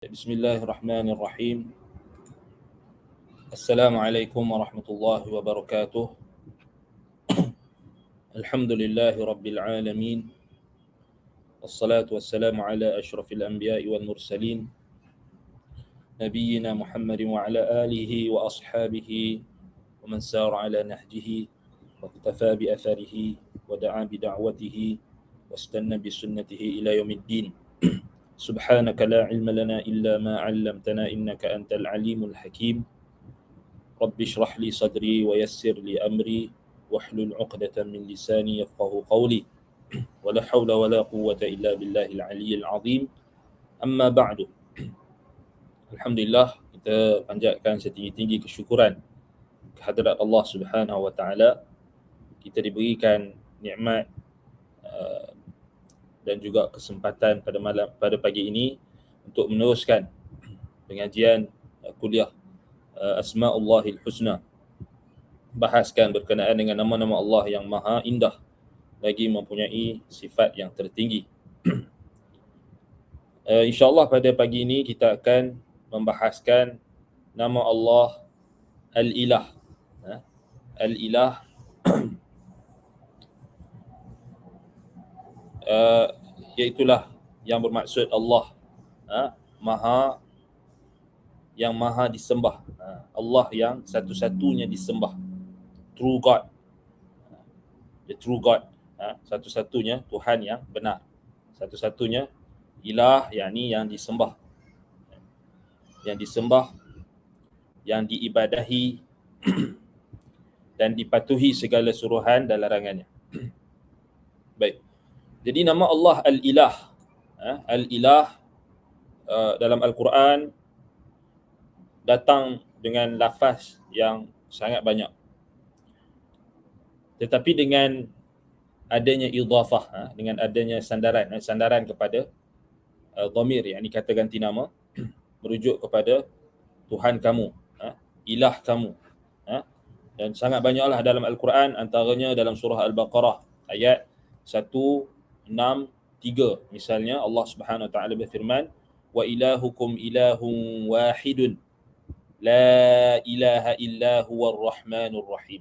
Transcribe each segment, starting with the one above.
Bismillahirrahmanirrahim. Assalamualaikum warahmatullahi wabarakatuh. Alhamdulillahi rabbil alamin. Wassalatu wassalamu ala asyrafil anbiya'i wal mursalin. Nabiyyina Muhammadin wa ala alihi wa ashabihi wa man sara ala nahjihi wa iktafa bi atharihi wa da'a bi da'watihi wa istanna bi sunnatihi ila yaumiddin. Subhanaka la ilma lana illa ma 'allamtana innaka antal alimul hakim. Rabbi shrah li sadri wa yassir li amri wahlul 'uqdatam min lisani yafqahu qawli. Wa la hawla wa la quwwata illa billahil aliyyil azim. Amma ba'du. Alhamdulillah, kita panjatkan setinggi-tinggi kesyukuran kehadrat Allah Subhanahu wa taala. Kita diberikan nikmat dan juga kesempatan pada pagi ini untuk meneruskan pengajian kuliah Asma'ullahil Husna, bahaskan berkenaan dengan nama-nama Allah yang maha indah lagi mempunyai sifat yang tertinggi. InsyaAllah pada pagi ini kita akan membahaskan nama Allah Al-Ilah. Al-Ilah iaitulah yang bermaksud Allah yang maha disembah, Allah yang satu-satunya disembah, true God, the true God, satu-satunya Tuhan yang benar, satu-satunya ilah, yakni yang disembah, yang diibadahi dan dipatuhi segala suruhan dan larangannya. Baik, jadi nama Allah Al-Ilah, Al-Ilah dalam Al-Quran datang dengan lafaz yang sangat banyak, tetapi dengan adanya idhafah, dengan adanya sandaran kepada dhamir, yakni kata ganti nama, merujuk kepada Tuhan kamu, ilah kamu, dan sangat banyaklah dalam Al-Quran, antaranya dalam surah Al-Baqarah ayat 163 misalnya, Allah Subhanahu wa taala berfirman, wa ilahukum ilahun wahidun la ilaha illa huwar rahmanur rahim.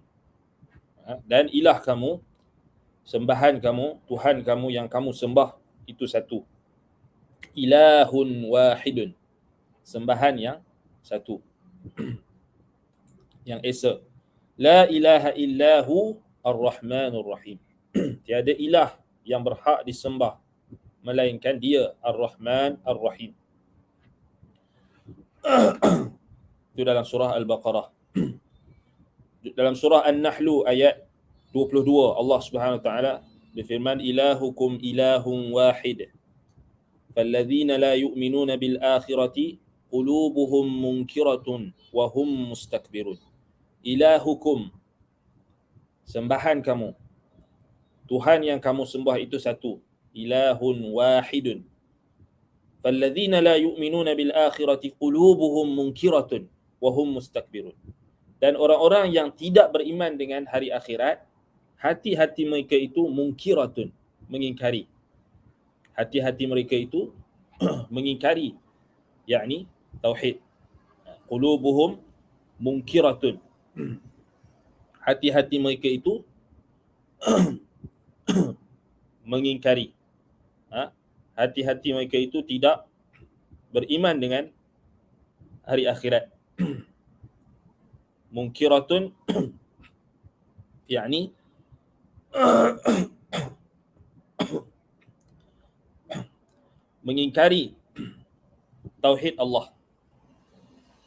Dan ilah kamu, sembahan kamu, Tuhan kamu yang kamu sembah itu satu. Ilahun wahidun, sembahan yang satu, yang esa. La ilaha illahu ar-rahmanur rahim. Tiada ilah yang berhak disembah melainkan dia Ar-Rahman Ar-Rahim. Itu dalam surah Al-Baqarah. Dalam surah An-Nahl ayat 22, Allah Subhanahu wa taala berfirman, ilahukum ilahun wahid falladzina la yu'minuna bil akhirati qulubuhum munkiratun wa hum mustakbirun. Ilahukum, sembahan kamu, Tuhan yang kamu sembah itu satu, ilahun wahidun falladzina la yu'minuna bil akhirati qulubuhum munkiratun wa hum mustakbirun. Dan orang-orang yang tidak beriman dengan hari akhirat, hati-hati mereka itu munkiratun, mengingkari. Hati-hati mereka itu mengingkari, yakni tauhid. Qulubuhum munkiratun, hati-hati mereka itu mengingkari. Hati-hati mereka itu tidak beriman dengan hari akhirat. Munkiratun yakni mengingkari tauhid Allah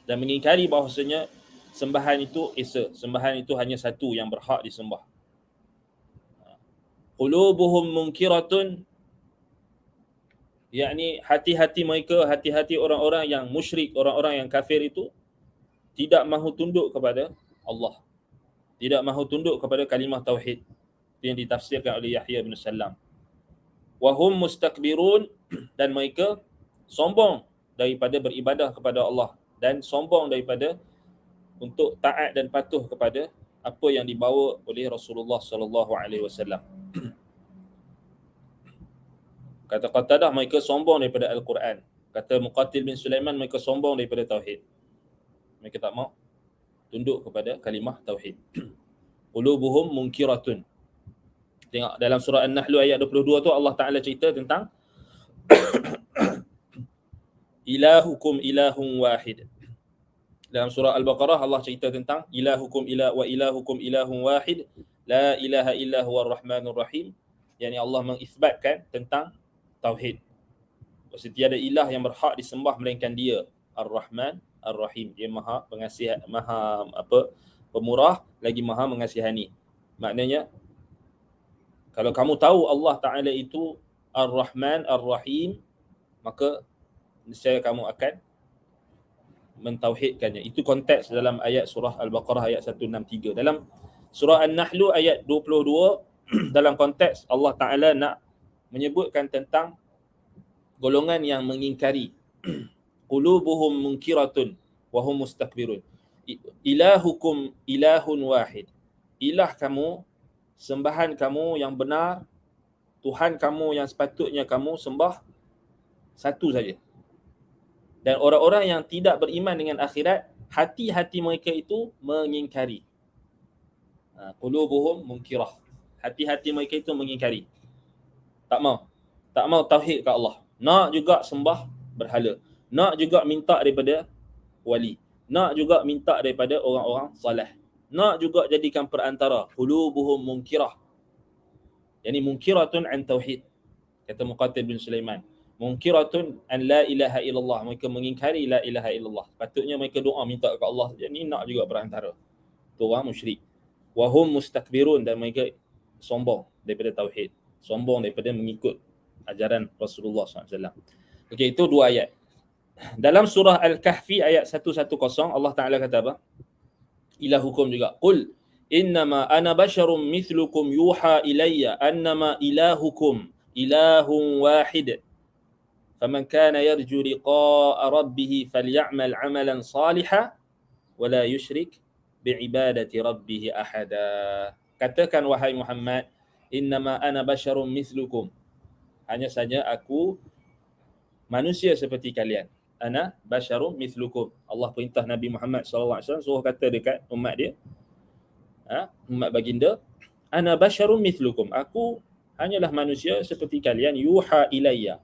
dan mengingkari bahawasanya sembahan itu esa, sembahan itu hanya satu yang berhak disembah. Qulubuhum munkiratun, yakni hati-hati mereka, hati-hati orang-orang yang musyrik, orang-orang yang kafir itu tidak mahu tunduk kepada Allah, tidak mahu tunduk kepada kalimah tauhid. Itu yang ditafsirkan oleh Yahya bin Salam. Wa hum mustakbirun, dan mereka sombong daripada beribadah kepada Allah dan sombong daripada untuk taat dan patuh kepada apa yang dibawa oleh Rasulullah sallallahu alaihi wasallam. Kata Qatadah, mereka sombong daripada Al-Quran. Kata Muqatil bin Sulaiman, mereka sombong daripada tauhid. Mereka tak mau tunduk kepada kalimah tauhid. Qulubuhum munkiratun. Tengok dalam surah An-Nahl ayat 22 tu Allah Taala cerita tentang ilahukum ilahun wahid. Dalam surah Al-Baqarah Allah cerita tentang ilahukum ilahun wahid, la ilaha illa huwar rahmanur rahim. Yani Allah mengisbatkan tentang tauhid. Bahawa tiada ilah yang berhak disembah melainkan Dia, Ar-Rahman Ar-Rahim. Dia Maha Pengasih, Maha Pemurah lagi Maha Mengasihani. Maknanya kalau kamu tahu Allah Taala itu Ar-Rahman Ar-Rahim, maka nescaya kamu akan mentauhidkannya. Itu konteks dalam ayat surah Al-Baqarah ayat 163. Dalam surah An-Nahl ayat 22 dalam konteks Allah Taala nak menyebutkan tentang golongan yang mengingkari. Qulubuhum munkiratun wa hum mustakbirun. Ilahukum ilahun wahid. Ilah kamu, sembahan kamu yang benar, Tuhan kamu yang sepatutnya kamu sembah satu saja. Dan orang-orang yang tidak beriman dengan akhirat, hati-hati mereka itu mengingkari. Qulubuhum munkirah. Hati-hati mereka itu mengingkari. Tak mau tauhid ke Allah. Nak juga sembah berhala. Nak juga minta daripada wali. Nak juga minta daripada orang-orang salih. Nak juga jadikan perantara. Qulubuhum munkirah. Yani munkiratun an tauhid. Kata Muqatil bin Sulaiman. Munkiratun an la ilaha illallah. Mereka mengingkari la ilaha illallah. Patutnya mereka doa minta ke Allah saja. Ni nak juga perantara. Itu orang musyrik. Wahum mustakbirun, dan mereka sombong daripada tauhid. Sombong daripada mengikut ajaran Rasulullah SAW. Okey, itu dua ayat. Dalam surah Al-Kahfi ayat 110 Allah Ta'ala kata apa? Ilahukum juga. Qul innama ana basyarum mithlukum yuha ilayya annama ilahukum ilahun wahid. Faman kana yarju liqa'a rabbih faly'amal 'amalan salihan wa la yusyrik bi'ibadati rabbih ahada. Katakan wahai Muhammad, innama ana basyarum mithlukum. Hanya saja aku manusia seperti kalian. Ana basyarum mithlukum. Allah perintah Nabi Muhammad SAW suruh kata dekat umat dia, umat baginda, ana basyarum mithlukum. Aku hanyalah manusia seperti kalian. Yuha ilayya,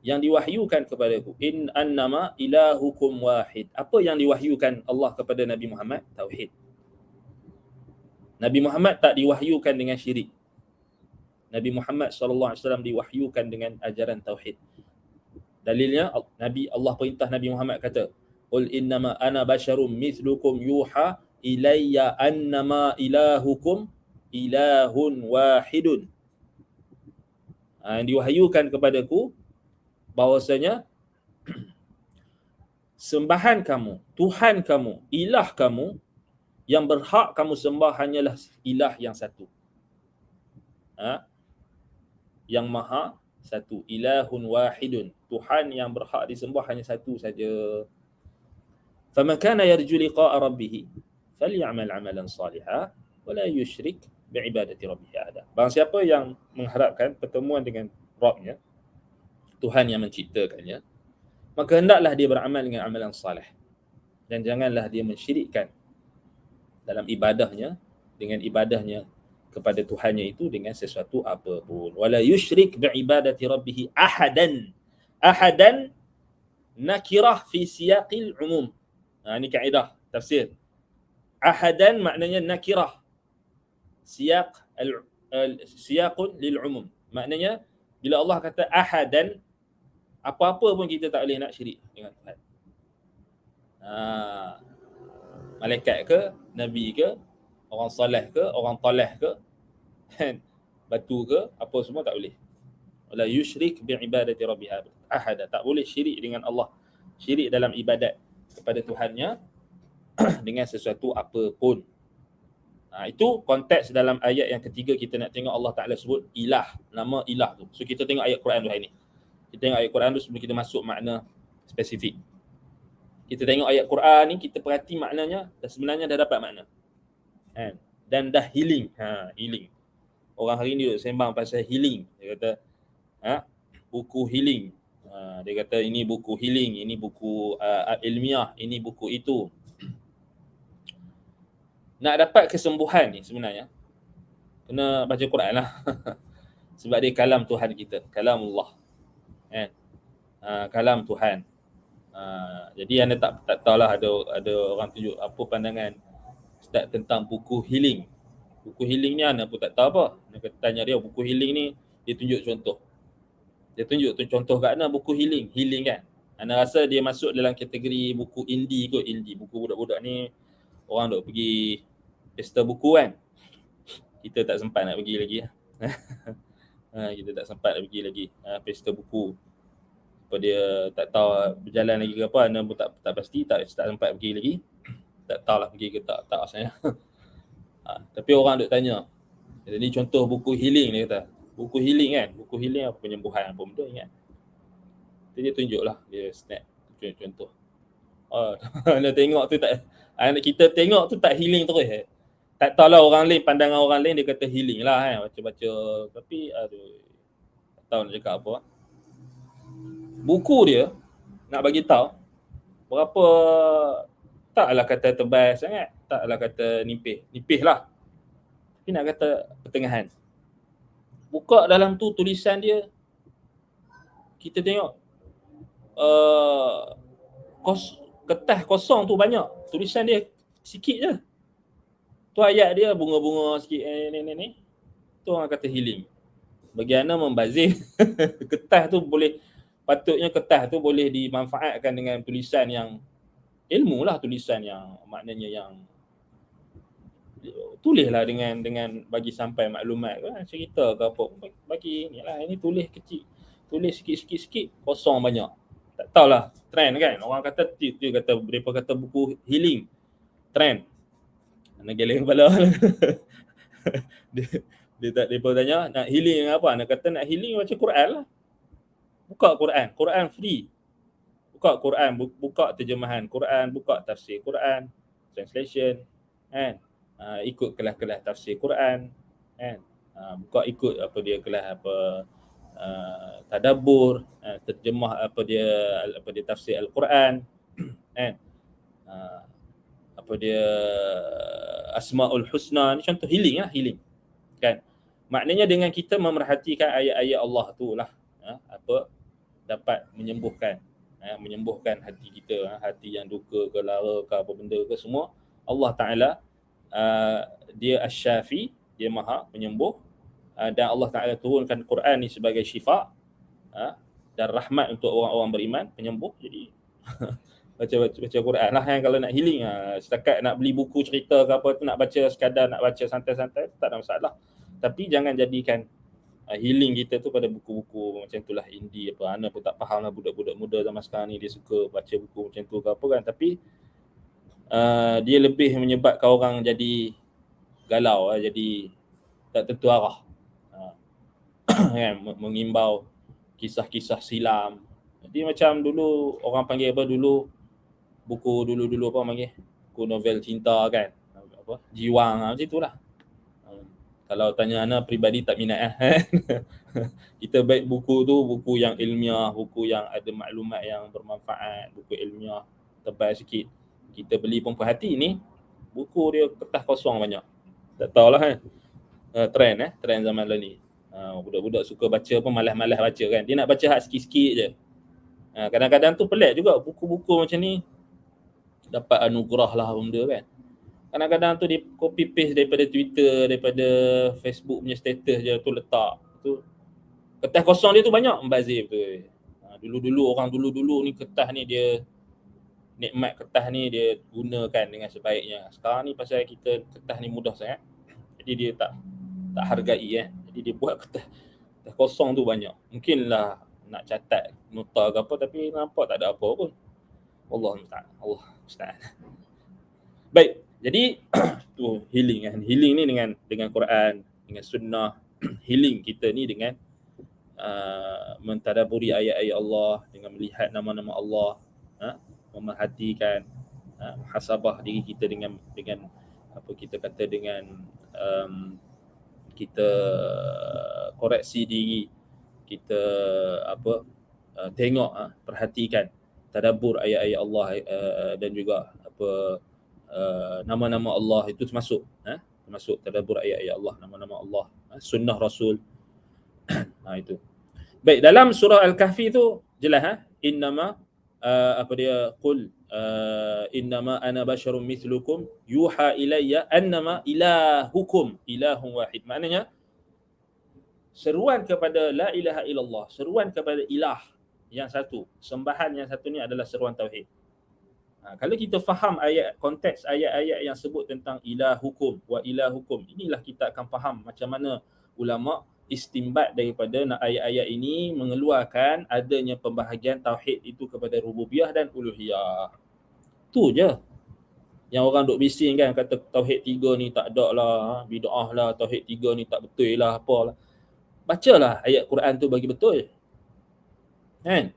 yang diwahyukan kepadaku. In annama ilahukum wahid. Apa yang diwahyukan Allah kepada Nabi Muhammad? Tauhid. Nabi Muhammad tak diwahyukan dengan syirik. Nabi Muhammad SAW diwahyukan dengan ajaran tauhid. Dalilnya Nabi, Allah perintah Nabi Muhammad kata, qul innama ana basyarum mithlukum yuha ilayya annama ilahukum ilahun wahidun. Yang diwahyukan kepadaku bahwasanya sembahan kamu, Tuhan kamu, ilah kamu yang berhak kamu sembah hanyalah ilah yang satu. Yang maha satu. Ilahun wahidun. Tuhan yang berhak disembah hanya satu saja. Faman kana yarju liqa'a rabbih faly'amal 'amalan salihan wa la yusyrik bi'ibadati rabbih ahada. Barang siapa yang mengharapkan pertemuan dengan Rabbnya, Tuhan yang menciptakannya, maka hendaklah dia beramal dengan amalan salih. Dan janganlah dia mensyirikkan dalam ibadahnya dengan ibadahnya kepada Tuhannya itu dengan sesuatu apapun. Wala yusyrik bi'ibadati rabbih ahadan. Ahadan nakirah fi siyaqil umum. Ini kaedah tafsir. Ahadan maknanya nakirah. Siyaqun lil umum. Maknanya bila Allah kata ahadan, apa-apa pun kita tak boleh nak syirik dengan Tuhan. Malaikat ke, nabi ke, orang soleh ke, orang taleh ke, batu ke, apa semua tak boleh. Wala yusyrik bi'ibadati rabbih ahada. Tak boleh syirik dengan Allah. Syirik dalam ibadat kepada Tuhannya dengan sesuatu apapun. Itu konteks dalam ayat yang ketiga kita nak tengok Allah Ta'ala sebut ilah, nama ilah tu. So kita tengok ayat Quran tu hari ni. Kita tengok ayat Quran tu sebelum kita masuk makna spesifik. Kita tengok ayat Quran ni, kita perhati maknanya, dan sebenarnya dah dapat makna. Dan dah healing. Healing. Orang hari ni duk sembang pasal healing. Dia kata, buku healing. Dia kata ini buku healing, ini buku ilmiah, ini buku itu. Nak dapat kesembuhan ni sebenarnya kena baca Quran lah. Sebab dia kalam Tuhan kita, kalam Allah. Kan? Kalam Tuhan. Jadi anda tak tahulah ada orang tunjuk apa pandangan Ustaz tentang buku healing. Buku healing ni anda pun tak tahu apa. Anda kata tanya dia buku healing ni, dia tunjuk contoh. Dia tunjuk contoh kat anda buku healing kan. Anda rasa dia masuk dalam kategori buku indie kot, indie. Buku budak-budak ni orang duk pergi pesta buku kan. Kita tak sempat nak pergi lagi. Kita tak sempat nak pergi lagi pesta buku. Apa dia tak tahu berjalan lagi ke apa, anda pun tak pasti, tak sempat pergi lagi. Tak tahulah pergi ke tak rasanya. Tapi orang duk tanya. Jadi contoh buku healing dia kata. Buku healing kan, buku healing apa penyembuhan apa benda ingat. Jadi dia tunjuklah, dia snap contoh. Anda tengok tu tak, kita tengok tu tak healing terus. Tak tahulah orang lain, pandangan orang lain dia kata healing lah kan, baca-baca. Tapi aduh, tak tahu nak cakap apa. Buku dia nak bagi tahu berapa, taklah kata tebal sangat, taklah kata nipis lah. Tapi nak kata pertengahan. Buka dalam tu tulisan dia, kita tengok kertas kosong tu banyak, tulisan dia sikit je. Tu ayat dia bunga-bunga sikit ni. Tu orang kata healing. Bagi anda membazir. Patutnya kertas tu boleh dimanfaatkan dengan tulisan yang ilmu lah, tulisan yang maknanya yang tulislah dengan bagi sampai maklumat kan, cerita ke apa, bagi ni lah, ini tulis kecil, tulis sikit kosong banyak. Tak tahulah trend kan, orang kata dia kata mereka kata buku healing trend. Ana geleng kepala. dia tak, dia tanya nak healing apa, ana kata nak healing baca Quran lah. Buka Quran free. Buka Quran, buka terjemahan Quran, buka tafsir Quran, translation kan. Ikut kelas-kelas tafsir Quran kan. Buka ikut apa dia kelas apa tadabbur, terjemah apa dia tafsir Al-Quran kan. Apa dia Asmaul Husna, ni contoh healing lah, healing kan. Maknanya dengan kita memerhatikan ayat-ayat Allah tu lah apa dapat menyembuhkan hati kita, hati yang duka ke lara ke apa benda ke semua. Allah Ta'ala dia Asy-Syafi, dia Maha Penyembuh, dan Allah Ta'ala turunkan Quran ni sebagai syifa dan rahmat untuk orang-orang beriman, penyembuh. Jadi baca Quran lah kan kalau nak healing. Setakat nak beli buku cerita ke apa tu, nak baca sekadar nak baca santai-santai, tak ada masalah. Tapi jangan jadikan healing kita tu pada buku-buku macam itulah indie apa. Ana pun tak faham lah budak-budak muda zaman sekarang ni dia suka baca buku macam tu ke apa kan. Tapi dia lebih menyebabkan orang jadi galau, jadi tak tentu arah. Kan, mengimbau kisah-kisah silam. Jadi macam dulu orang panggil apa dulu, buku dulu apa panggil, buku novel cinta kan, apa Jiwang macam itulah. Kalau tanya ana peribadi tak minat kita baik buku tu buku yang ilmiah, buku yang ada maklumat yang bermanfaat, buku ilmiah tebal sikit. Kita beli pun perhati ni buku dia kertas kosong banyak. Tak tahulah kan. Trend zaman lah ni. Budak-budak suka baca pun malas-malas baca kan. Dia nak baca hak sikit-sikit je. Kadang-kadang tu pelik juga buku-buku macam ni dapat anugerah lah benda kan. Kadang-kadang tu dia copy paste daripada Twitter, daripada Facebook punya status je tu letak. Tu kertas kosong dia tu banyak membazir betul. Dulu-dulu orang dulu ni kertas ni dia nikmat, kertas ni dia gunakan dengan sebaiknya. Sekarang ni pasal kita kertas ni mudah sangat. Jadi dia tak hargai Jadi dia buat kertas kosong tu banyak. Mungkinlah nak catat nota ke apa tapi nampak tak ada apa pun. Allah musta'an. Baik. Jadi tu healing kan. Healing ni dengan Quran, dengan sunnah. Healing kita ni dengan mentadaburi ayat-ayat Allah, dengan melihat nama-nama Allah, memerhatikan, muhasabah diri kita dengan apa kita kata dengan kita koreksi diri kita, apa tengok, perhatikan, tadabbur ayat-ayat Allah, dan juga nama-nama Allah itu termasuk, termasuk tadabbur ayat-ayat Allah, nama-nama Allah, sunnah Rasul. Itu. Baik, dalam surah Al-Kahfi tu jelas, innama apa dia, qul innama ana basyarum mithlukum yuha ilayya annama ilahukum ilahun wahid. Maknanya seruan kepada la ilaha illallah, seruan kepada ilah yang satu, sembahan yang satu ni adalah seruan tauhid. Kalau kita faham konteks ayat-ayat yang sebut tentang ilahukum wa ilahukum, inilah kita akan faham macam mana ulama istimbat daripada ayat-ayat ini mengeluarkan adanya pembahagian tauhid itu kepada rububiyah dan uluhiyah. Tu je. Yang orang duk bising kan, kata tauhid 3 ni tak ada lah, bid'ah lah, tauhid 3 ni tak betul lah, apalah. Bacalah ayat Quran tu bagi betul. Kan?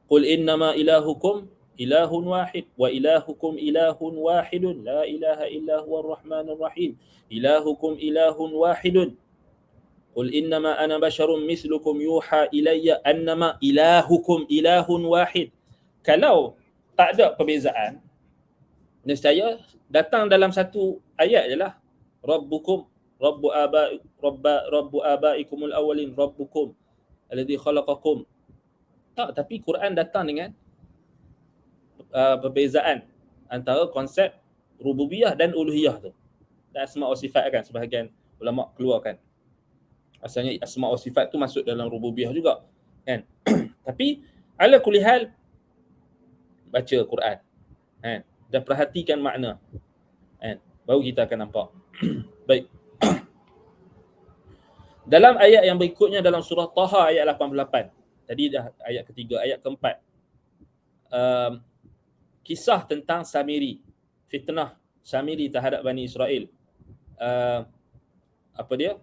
Qul innama ilahukum ilahun wahid wa ilahukum ilahun wahidun la ilaha illa huwar rahmanur rahim. Ilahukum ilahun wahidun. Qul innama ana basyarum mislukum yuha ilayya annama ilahukum ilahun wahid. Kalau tak ada perbezaan, nescaya datang dalam satu ayat je lah. Rabbukum rabbu abaikumul awwalin rabbukum alladhi khalaqakum. Tak, tapi Quran datang dengan perbezaan antara konsep rububiyah dan uluhiyah tu. Dan asma wa sifat kan, sebahagian ulama keluarkan. Asalnya asma wa sifat tu masuk dalam rububiyah juga, kan? Tapi ala kulli hal, baca Quran, kan? Dan perhatikan makna, kan? Baru kita akan nampak. Baik. Dalam ayat yang berikutnya dalam surah Taha ayat 88. Tadi dah ayat ketiga, ayat keempat. Kisah tentang Samiri, fitnah Samiri terhadap Bani Israel. Apa dia?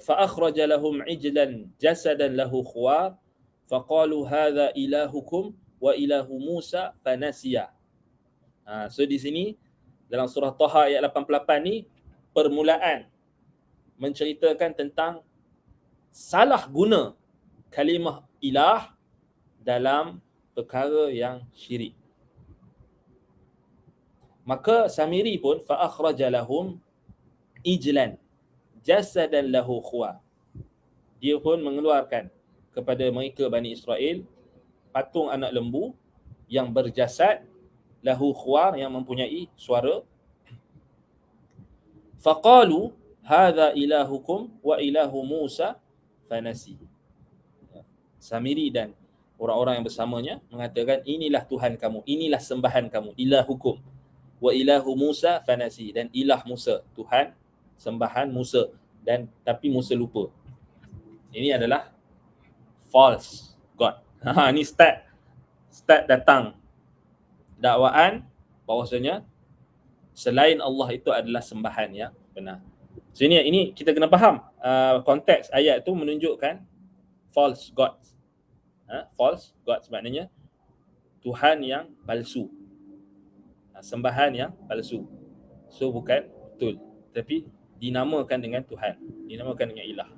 Fa akhraja lahum ijlan jasadan lahu khuwar faqalu hadza ilahukum wa ilahu Musa fanasiya. So di sini dalam surah Taha ayat 88 ni permulaan menceritakan tentang salah guna kalimah ilah dalam perkara yang syirik. Maka Samiri pun fa akhraja lahum ijlan jasadan lahu khuwar. Dia pun mengeluarkan kepada mereka Bani Israel patung anak lembu yang berjasad, lahu khuwar, yang mempunyai suara. Faqalu hadza ilahukum wa ilahu Musa fanasi. Samiri dan orang-orang yang bersamanya mengatakan inilah Tuhan kamu, inilah sembahan kamu, ilahukum wa ilahu Musa fanasi, dan ilah Musa, Tuhan sembahan Musa, dan tapi Musa lupa. Ini adalah false god. Ini start datang dakwaan bahawasanya selain Allah itu adalah sembahan yang benar. So ini kita kena faham konteks ayat tu menunjukkan false gods. False gods maknanya Tuhan yang palsu, sembahan yang palsu. So bukan betul, tapi dinamakan dengan Tuhan, dinamakan dengan ilah.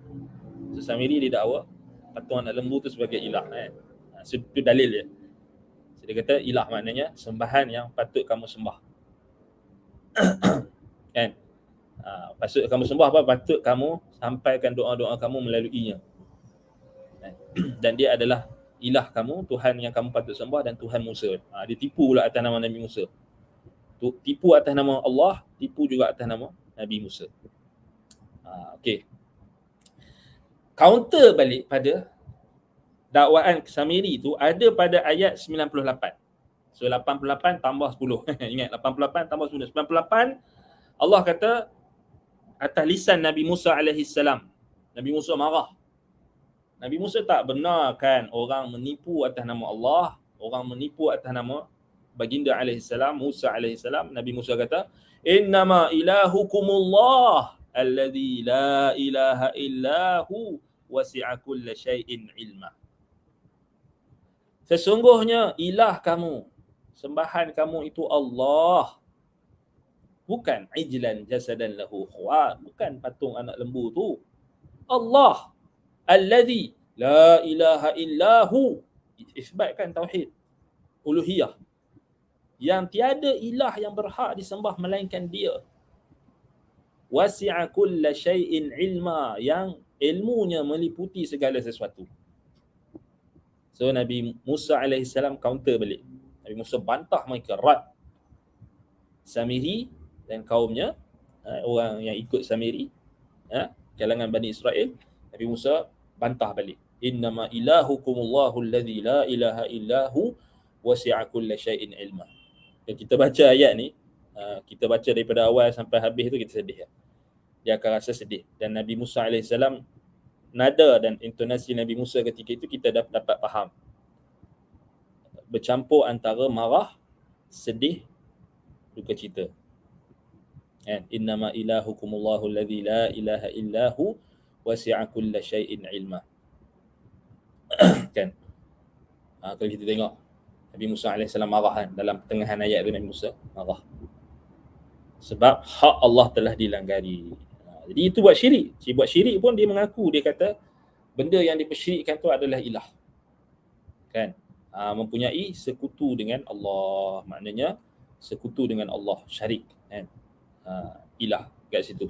So Samiri didakwa patung anak lembu tu sebagai ilah, kan? So itu dalil dia. So, dia kata ilah maknanya sembahan yang patut kamu sembah. Kan? Patut kamu sembah apa? Patut kamu sampaikan doa-doa kamu melaluinya. Dan dia adalah ilah kamu, Tuhan yang kamu patut sembah, dan Tuhan Musa. Dia tipu pula atas nama Nabi Musa. Tipu atas nama Allah, tipu juga atas nama Nabi Musa. Okey. Counter balik pada dakwaan Samiri itu ada pada ayat 98. So 88 tambah 10. Ingat, 88 tambah 10. 98 Allah kata atas lisan Nabi Musa alaihi salam. Nabi Musa marah. Nabi Musa tak benarkan orang menipu atas nama Allah, orang menipu atas nama baginda alaihi salam, Musa alaihi salam. Nabi Musa kata, "Innama ilahukumullah alladzi la ilaha illahu wasi'a kulla syai'in ilma." Sesungguhnya ilah kamu, sembahan kamu itu Allah, bukan ijlan jasadan lahu khuwar, bukan patung anak lembu tu. Allah alladzi La ilaha illahu, isbatkan tauhid uluhiyah, yang tiada ilah yang berhak disembah melainkan dia. Wasi'a kulla syai'in ilma, yang ilmunya meliputi segala sesuatu. So Nabi Musa AS counter balik. Nabi Musa bantah mereka, rad. Samiri dan kaumnya, orang yang ikut Samiri, kalangan Bani Israel, Nabi Musa bantah balik. Innama ilahukumullahu alladhi la ilaha illahu wasi'a kulla syai'in ilma. Kalau kita baca ayat ni, kita baca daripada awal sampai habis tu, kita sedih. Dia akan rasa sedih. Dan Nabi Musa AS, nada dan intonasi Nabi Musa ketika itu kita dapat faham. Bercampur antara marah, sedih, duka cita. Innama ilahukumullahu alladhi la ilaha illahu wasi'a kulla syai'in ilma. Kan? Kalau kita tengok Nabi Musa AS marah kan, dalam pertengahan ayat tu Nabi Musa marah. Sebab hak Allah telah dilanggari. Jadi itu buat syirik. Buat syirik pun dia mengaku, dia kata benda yang dipersyirikkan tu adalah ilah. Kan? Mempunyai sekutu dengan Allah. Maknanya sekutu dengan Allah, syarik. Kan? Ilah kat situ.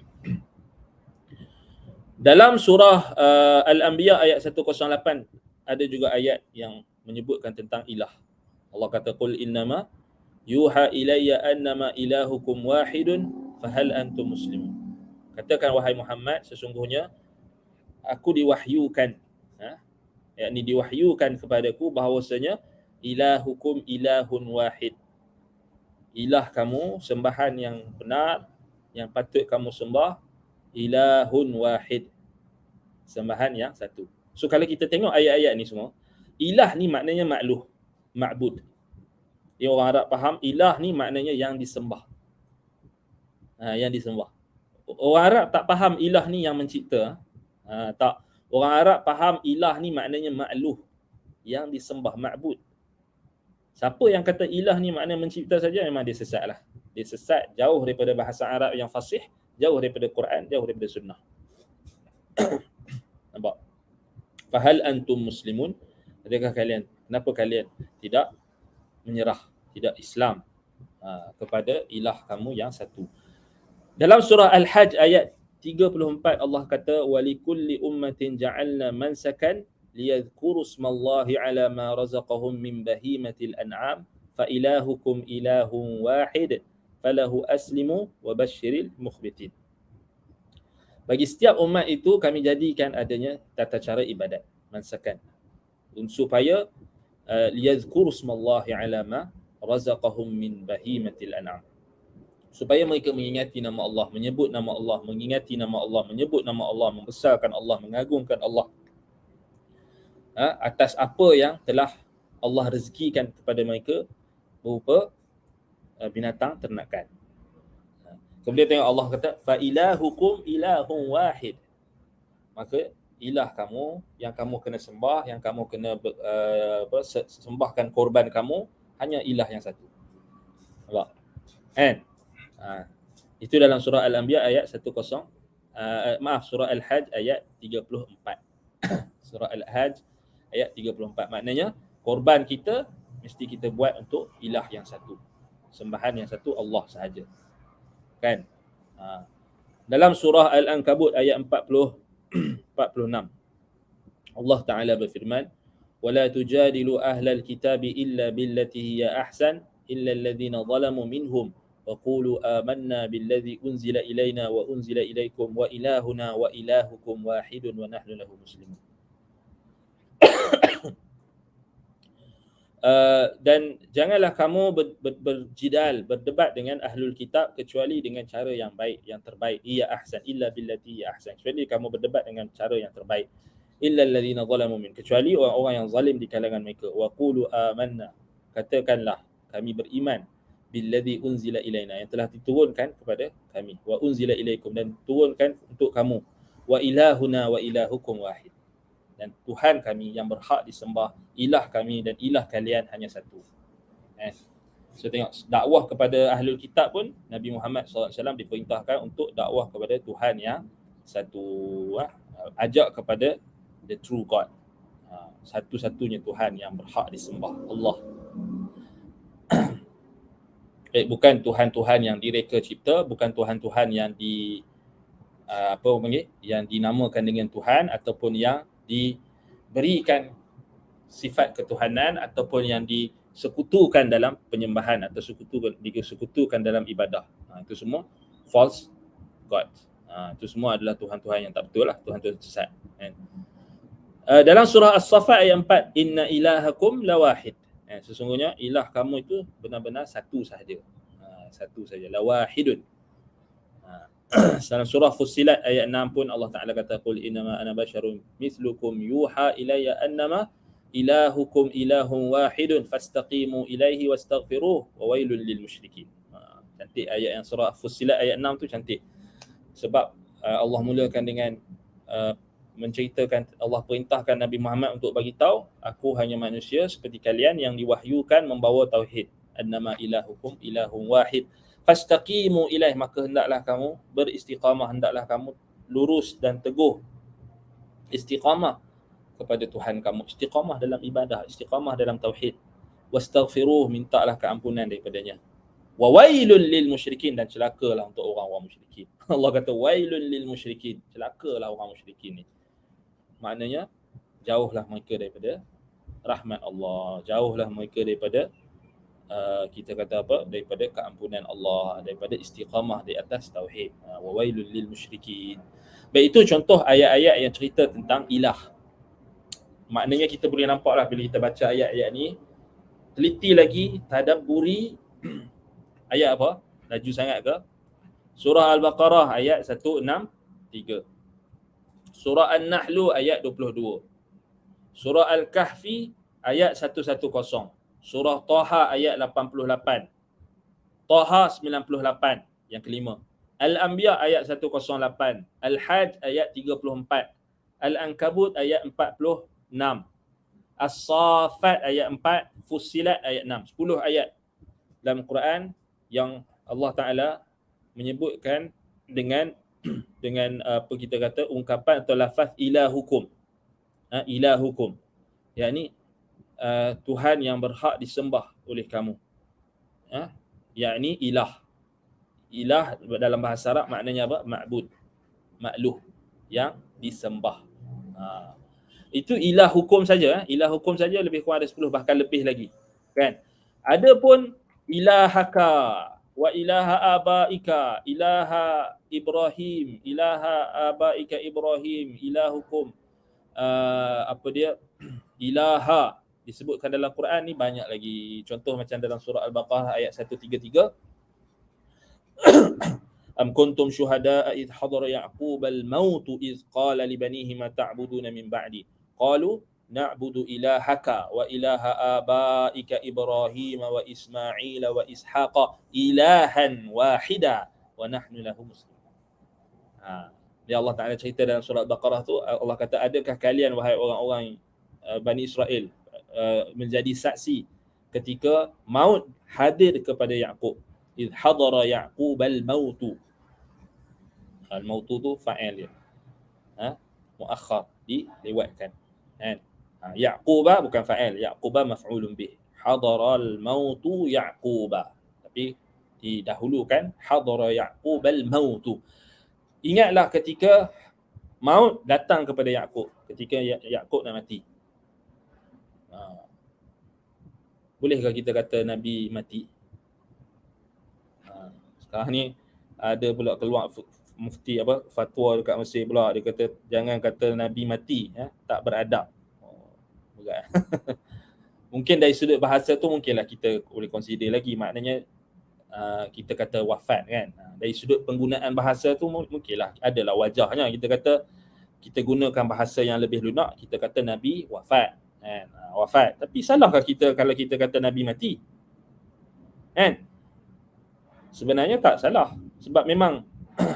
Dalam surah Al-Anbiya ayat 108 ada juga ayat yang menyebutkan tentang ilah. Allah kata, qul innama yuha ilayya annama ilahukum wahidun fahal antum muslimun. Katakan wahai Muhammad, sesungguhnya aku diwahyukan, yakni diwahyukan kepadaku bahawasanya ilahukum ilahun wahid. Ilah kamu, sembahan yang benar, yang patut kamu sembah, ilahun wahid, sembahan yang satu. So kalau kita tengok ayat-ayat ni semua, ilah ni maknanya makluh, ma'bud. Yang orang Arab faham, ilah ni maknanya yang disembah. Yang disembah. Orang Arab tak faham ilah ni yang mencipta. Tak. Orang Arab faham ilah ni maknanya makluh, yang disembah, ma'bud. Siapa yang kata ilah ni maknanya mencipta saja, memang dia sesat lah. Dia sesat, jauh daripada bahasa Arab yang fasih, jauh daripada Quran, jauh daripada sunnah. Nampak? Fahal antum muslimun, adakah kalian, kenapa kalian tidak menyerah, tidak Islam kepada ilah kamu yang satu. Dalam surah Al-Hajj ayat 34 Allah kata, walikulli ummatin ja'alna mansakan liyadhkuru smallahi ala ma razaqahum min bahimatil an'am fa ilahukum ilahun wahid falahu aslimu wa basyiril mukhbitin. Bagi setiap umat itu kami jadikan adanya tata cara ibadat, mansakan, supaya liyadhkuru smallahi ala ma razaqahum min bahimatil an'am, supaya mereka mengingati nama Allah, menyebut nama Allah, mengingati nama Allah, menyebut nama Allah, membesarkan Allah, mengagungkan Allah atas apa yang telah Allah rezekikan kepada mereka berupa binatang ternakan. Kemudian tengok Allah kata, fa ilahukum ilahun wahid. Maka ilah kamu yang kamu kena sembah, yang kamu kena sembahkan korban kamu, hanya ilah yang satu. Nampak? Kan? Itu dalam surah Al-Anbiya ayat 10 surah Al-Hajj ayat 34. Surah Al-Hajj ayat 34. Maknanya korban kita mesti kita buat untuk ilah yang satu, sembahan yang satu, Allah sahaja. Kan? Dalam surah Al-Ankabut ayat 46 Allah Ta'ala berfirman, وَلَا تُجَادِلُوا أَهْلَ الْكِتَابِ إِلَّا بِالَّتِي هِيَ أَحْسَنُ إِلَّا الَّذِينَ ظَلَمُوا مِنْهُمْ وَقُولُوا آمَنَّا بِالَّذِي أُنْزِلَ إِلَيْنَا وَأُنْزِلَ إِلَيْكُمْ وَإِلَٰهُنَا وَإِلَٰهُكُمْ وَاحِدٌ وَنَحْنُ لَهُ مُسْلِمُونَ. Dan janganlah kamu berjidal, berdebat dengan ahlul kitab kecuali dengan cara yang baik, yang terbaik. Iya ahsan, illa billati iya ahsan. Kecuali kamu berdebat dengan cara yang terbaik. Illa alladhina zalamu min, kecuali orang-orang yang zalim di kalangan mereka. Wa qulu amanna, katakanlah kami beriman, billadhi unzila ilaina, yang telah diturunkan kepada kami. Wa unzila ilaikum, dan turunkan untuk kamu. Wa ilahuna wa ilahukum wahid, dan Tuhan kami yang berhak disembah, ilah kami dan ilah kalian hanya satu. So tengok, dakwah kepada ahlul kitab pun Nabi Muhammad SAW diperintahkan untuk dakwah kepada Tuhan yang satu, ajak kepada the true God. Satu-satunya Tuhan yang berhak disembah, Allah. Bukan Tuhan-Tuhan yang direka cipta, bukan Tuhan-Tuhan yang yang dinamakan dengan Tuhan, ataupun yang diberikan sifat ketuhanan, ataupun yang disekutukan dalam penyembahan atau disekutukan dalam ibadah. Itu semua false god. Itu semua adalah Tuhan-Tuhan yang tak betul lah, Tuhan-Tuhan sesat. Dalam surah As-Saffat ayat 4, inna ilahakum lawahid. Sesungguhnya ilah kamu itu benar-benar satu sahaja. Satu saja, lawahidun. Dalam surah Fussilat ayat 6 pun Allah Ta'ala kata, qul innama ana basyarun mithlukum yuha ilayya annama ilahukum ilahun wahidun fastaqimu ilaihi wastaghfiruh wa wailul lil musyrikin. Cantik ayat yang surah Fussilat ayat 6 tu cantik. Sebab Allah mulakan dengan menceritakan, Allah perintahkan Nabi Muhammad untuk bagi tahu, aku hanya manusia seperti kalian yang diwahyukan membawa tauhid. Annama ilahukum ilahun wahid fastaqimu ilaih, maka hendaklah kamu beristiqamah, hendaklah kamu lurus dan teguh istiqamah kepada Tuhan kamu, istiqamah dalam ibadah, istiqamah dalam tauhid. Wastaghfiruh, mintalah keampunan daripadanya. Wa wailul lil musyrikin, dan celakalah untuk orang-orang musyrikin. Allah kata wailul lil musyrikin, celakalah orang musyrikin ni. Maknanya jauhlah mereka daripada rahmat Allah, jauhlah mereka daripada kita kata apa, daripada keampunan Allah, daripada istiqamah di atas tauhid. Wa wailul lil musyrikin. Baik, itu contoh ayat-ayat yang cerita tentang ilah. Maknanya kita boleh nampaklah bila kita baca ayat-ayat ni, teliti lagi, tadabburi. Ayat apa? Laju sangat ke? Surah Al-Baqarah ayat 163. Surah An-Nahl ayat 22. Surah Al-Kahfi ayat 110. Surah Taha ayat 88. Taha 98 yang kelima. Al-Anbiya ayat 108. Al-Hajj ayat 34. Al-Ankabut ayat 46. As-Saffat ayat 4. Fussilat ayat 6. 10 ayat dalam Quran yang Allah Ta'ala menyebutkan dengan apa kita kata, ungkapan atau lafaz ilahukum. Ilahukum, yakni Tuhan yang berhak disembah oleh kamu. Yakni ilah. Ilah dalam bahasa Arab maknanya apa? Ma'bud, makluh, yang disembah. Itu ilah hukum saja. Ilah hukum saja lebih kurang ada 10, bahkan lebih lagi. Kan? Adapun ilahaka wa ilaha abaika, ilaha Ibrahim, ilaha abaika Ibrahim, ilahukum, ilaha disebutkan dalam Quran ni banyak lagi. Contoh macam dalam surah Al-Baqarah ayat 133. Am kuntum syuhada'a idh hadara Ya'qub al-maut idh qala li banihi ma ta'buduna min ba'di qalu na'budu ilahaka wa ilaha abaika Ibrahim wa Ismail wa Ishaqa ilahan wahida wa nahnu lahu muslimun. Ya Allah Ta'ala cerita dalam surah Al-Baqarah tu, Allah kata, adakah kalian wahai orang-orang Bani Israel menjadi saksi ketika maut hadir kepada Yaqub. Idh hadara Ya'qub al-mautu. Al-mautu tu fa'il dia. Muakhar, dilewatkan. Yaquba bukan fa'il, Yaquba maf'ulun bih. Hadara al-mautu Yaquba. Tapi didahulukan hadara Ya'qub al-mautu. Ingatlah ketika maut datang kepada Yaqub, ketika Yaqub nak mati. Bolehkah kita kata Nabi mati? Sekarang ni ada pula keluar mufti fatwa dekat Mesir pula, dia kata jangan kata Nabi mati, tak beradab. Berat. Mungkin dari sudut bahasa tu mungkinlah kita boleh consider lagi, maknanya kita kata wafat kan. Dari sudut penggunaan bahasa tu mungkinlah adalah wajahnya kita kata, kita gunakan bahasa yang lebih lunak, kita kata Nabi wafat kan. Wafat. Tapi salahkah kita kalau kita kata Nabi mati? Kan? Sebenarnya tak salah. Sebab memang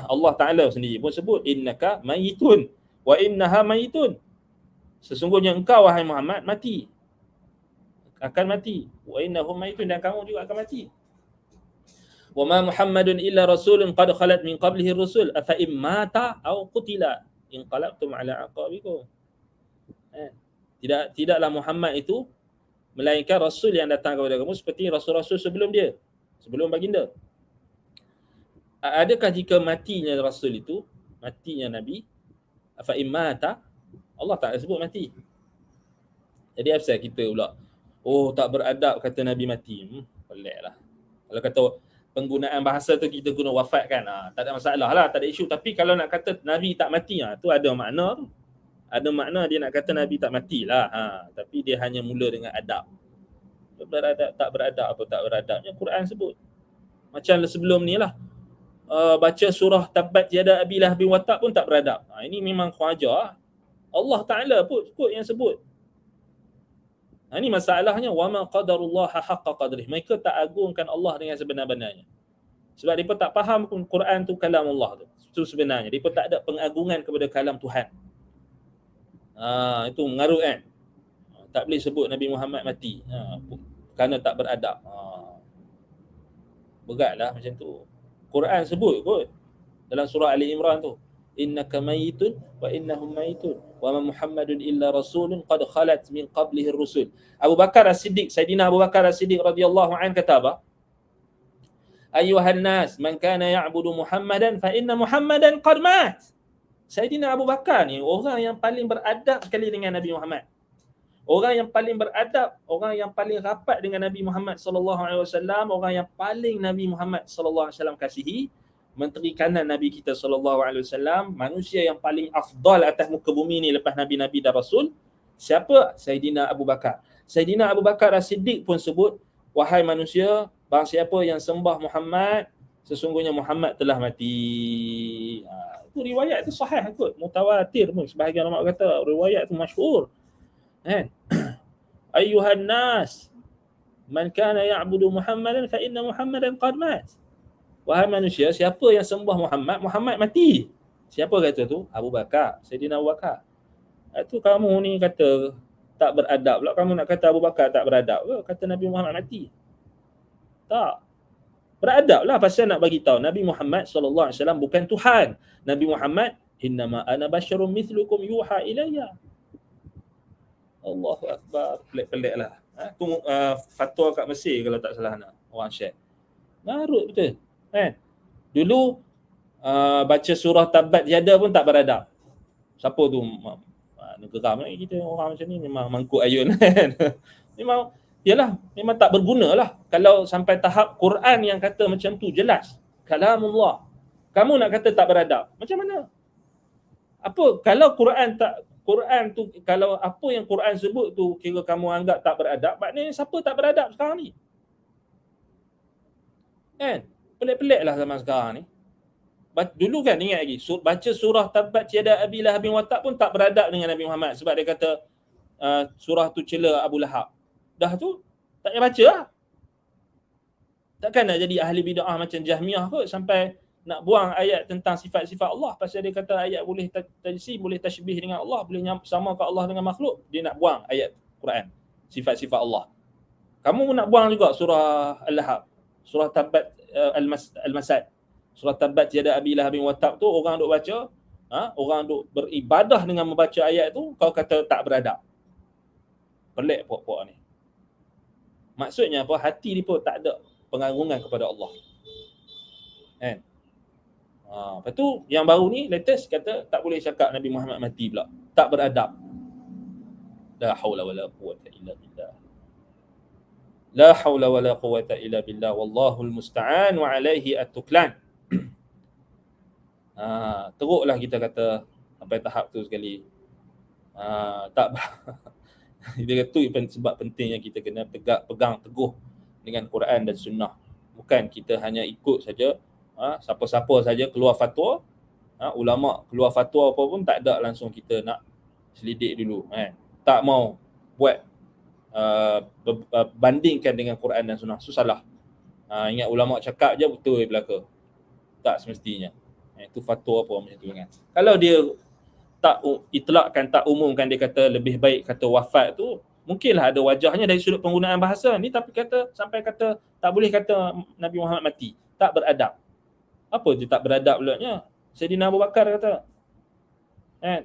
Allah Ta'ala sendiri pun sebut innaka mayitun wa innaha mayitun. Sesungguhnya engkau wahai Muhammad mati. Akan mati. Wa innahum mayitun, dan kamu juga akan mati. Wa ma Muhammadun illa rasulun qad khalat min qablihi rusul afa in mata aw qutila inqalabtum ala aqabikum. Tidaklah Muhammad itu melainkan rasul yang datang kepada kamu seperti rasul-rasul sebelum dia, sebelum baginda. Adakah jika matinya rasul itu, matinya nabi, fa imata, Allah tak sebut mati. Jadi apa kita pula, oh tak beradab kata nabi mati. Peliklah. Kalau kata penggunaan bahasa tu kita guna wafat kan, tak ada masalah lah, tak ada isu. Tapi kalau nak kata nabi tak mati, tu ada makna tu. Ada makna dia nak kata nabi tak matilah. Tapi dia hanya mula dengan adab. Beradab, tak beradab apa tak beradabnya Quran sebut. Macam sebelum ni lah, baca surah Tabbat Yada Abi Lahabin wa Tab pun tak beradab. Ini memang khawajar. Allah Ta'ala pun yang sebut. Ini masalahnya, wama qadarullah haqqa qadrih. Mereka tak agungkan Allah dengan sebenar-benarnya. Sebab mereka tak faham pun Quran tu kalam Allah tu. Itu sebenarnya. Mereka tak ada pengagungan kepada kalam Tuhan. Itu mengarut kan. Tak boleh sebut Nabi Muhammad mati. Kerana tak beradab. Beratlah macam tu. Quran sebut kot dalam surah Ali Imran tu, innaka mayitun wa innahum mayitun wa ma Muhammadun illa rasulun qad khalat min qablihi ar-rusul. Abu Bakar As-Siddiq, Sayyidina Abu Bakar As-Siddiq radhiyallahu anhu kata apa? Ayyuhan nas man kana ya'budu Muhammadan fa inna Muhammadan qad mat. Sayyidina Abu Bakar ni orang yang paling beradab sekali dengan Nabi Muhammad. Orang yang paling beradab, orang yang paling rapat dengan Nabi Muhammad sallallahu alaihi wasallam, orang yang paling Nabi Muhammad sallallahu alaihi wasallam kasihi, menteri kanan Nabi kita sallallahu alaihi wasallam, manusia yang paling afdal atas muka bumi ni lepas nabi-nabi dan rasul, siapa? Sayyidina Abu Bakar. Sayyidina Abu Bakar As-Siddiq pun sebut, wahai manusia, barang siapa yang sembah Muhammad, sesungguhnya Muhammad telah mati. Itu riwayat tu sahih kot, mutawatir pun sebahagian ulama kata riwayat tu masyhur. Kan? Ayyuhan nas man kana ya'budu Muhammadan fa inna Muhammadan qad mat. Wahai manusia, siapa yang sembah Muhammad, Muhammad mati. Siapa kata tu? Abu Bakar, Sayyidina Abu Bakar. Itu kamu ni kata tak beradab pula, kamu nak kata Abu Bakar tak beradab ke? Kata Nabi Muhammad mati. Tak. Beradablah pasal nak bagi tahu Nabi Muhammad sallallahu alaihi wasallam bukan Tuhan. Nabi Muhammad, innama ana basyarum mithlukum yuha ilayya. Allahu Akbar. Pelik-pelik lah. Tu fatwa kat Mesir kalau tak salah nak orang share. Marut betul. Kan? Dulu baca surah Tabbat Yada pun tak beradab. Siapa tu? Geram kita orang macam ni memang mangkuk ayun kan. Memang yalah, memang tak berguna lah kalau sampai tahap Quran yang kata macam tu jelas. Kalamullah. Kamu nak kata tak beradab. Macam mana? Apa kalau Quran tu, kalau apa yang Quran sebut tu kira kamu anggap tak beradab, maknanya siapa tak beradab sekarang ni? Kan? Pelik-pelik lah zaman sekarang ni. Dulu kan ingat lagi, baca surah Tabbat Yada Abi Lahabin wa Tab pun tak beradab dengan Nabi Muhammad sebab dia kata surah tu cela Abu Lahab. Dah tu tak payah baca lah. Takkan nak jadi ahli bid'ah macam Jahmiyah kot sampai nak buang ayat tentang sifat-sifat Allah pasal dia kata ayat boleh tajsim, boleh tashbih dengan Allah, boleh samakan Allah dengan makhluk. Dia nak buang ayat Quran, sifat-sifat Allah. Kamu nak buang juga surah Al-Lahab, surah Tabbat Al-Masad, surah Tabbat Yada Abi Lahabin wa Tab tu orang duk baca, orang duk beribadah dengan membaca ayat tu, kau kata tak beradab. Pelik puak-puak ni. Maksudnya apa? Hati dia pun tak ada pengagungan kepada Allah. Kan? Lepas tu yang baru ni latest kata tak boleh cakap Nabi Muhammad mati pula. Tak beradab. La haula wala quwwata illa billah. La haula wala quwwata illa billah wallahul musta'an wa alaihi at-tuklan. Teruklah kita kata sampai tahap tu sekali. Tak dia kata itu sebab pentingnya kita kena pegang teguh dengan Quran dan sunnah. Bukan kita hanya ikut saja siapa-siapa saja keluar fatwa, ulama keluar fatwa apa pun tak ada langsung kita nak selidik dulu kan. Tak mau buat bandingkan dengan Quran dan sunnah, susahlah. Ingat ulama cakap je betul belaka. Tak semestinya. Itu fatwa apa macam tu kan. Kalau dia tak itlakkan, tak umumkan, dia kata lebih baik kata wafat tu, mungkinlah ada wajahnya dari sudut penggunaan bahasa ni, tapi kata sampai kata tak boleh kata Nabi Muhammad mati, tak beradab. Apa dia tak beradab pulanya? Sayyidina Abu Bakar kata. Kan?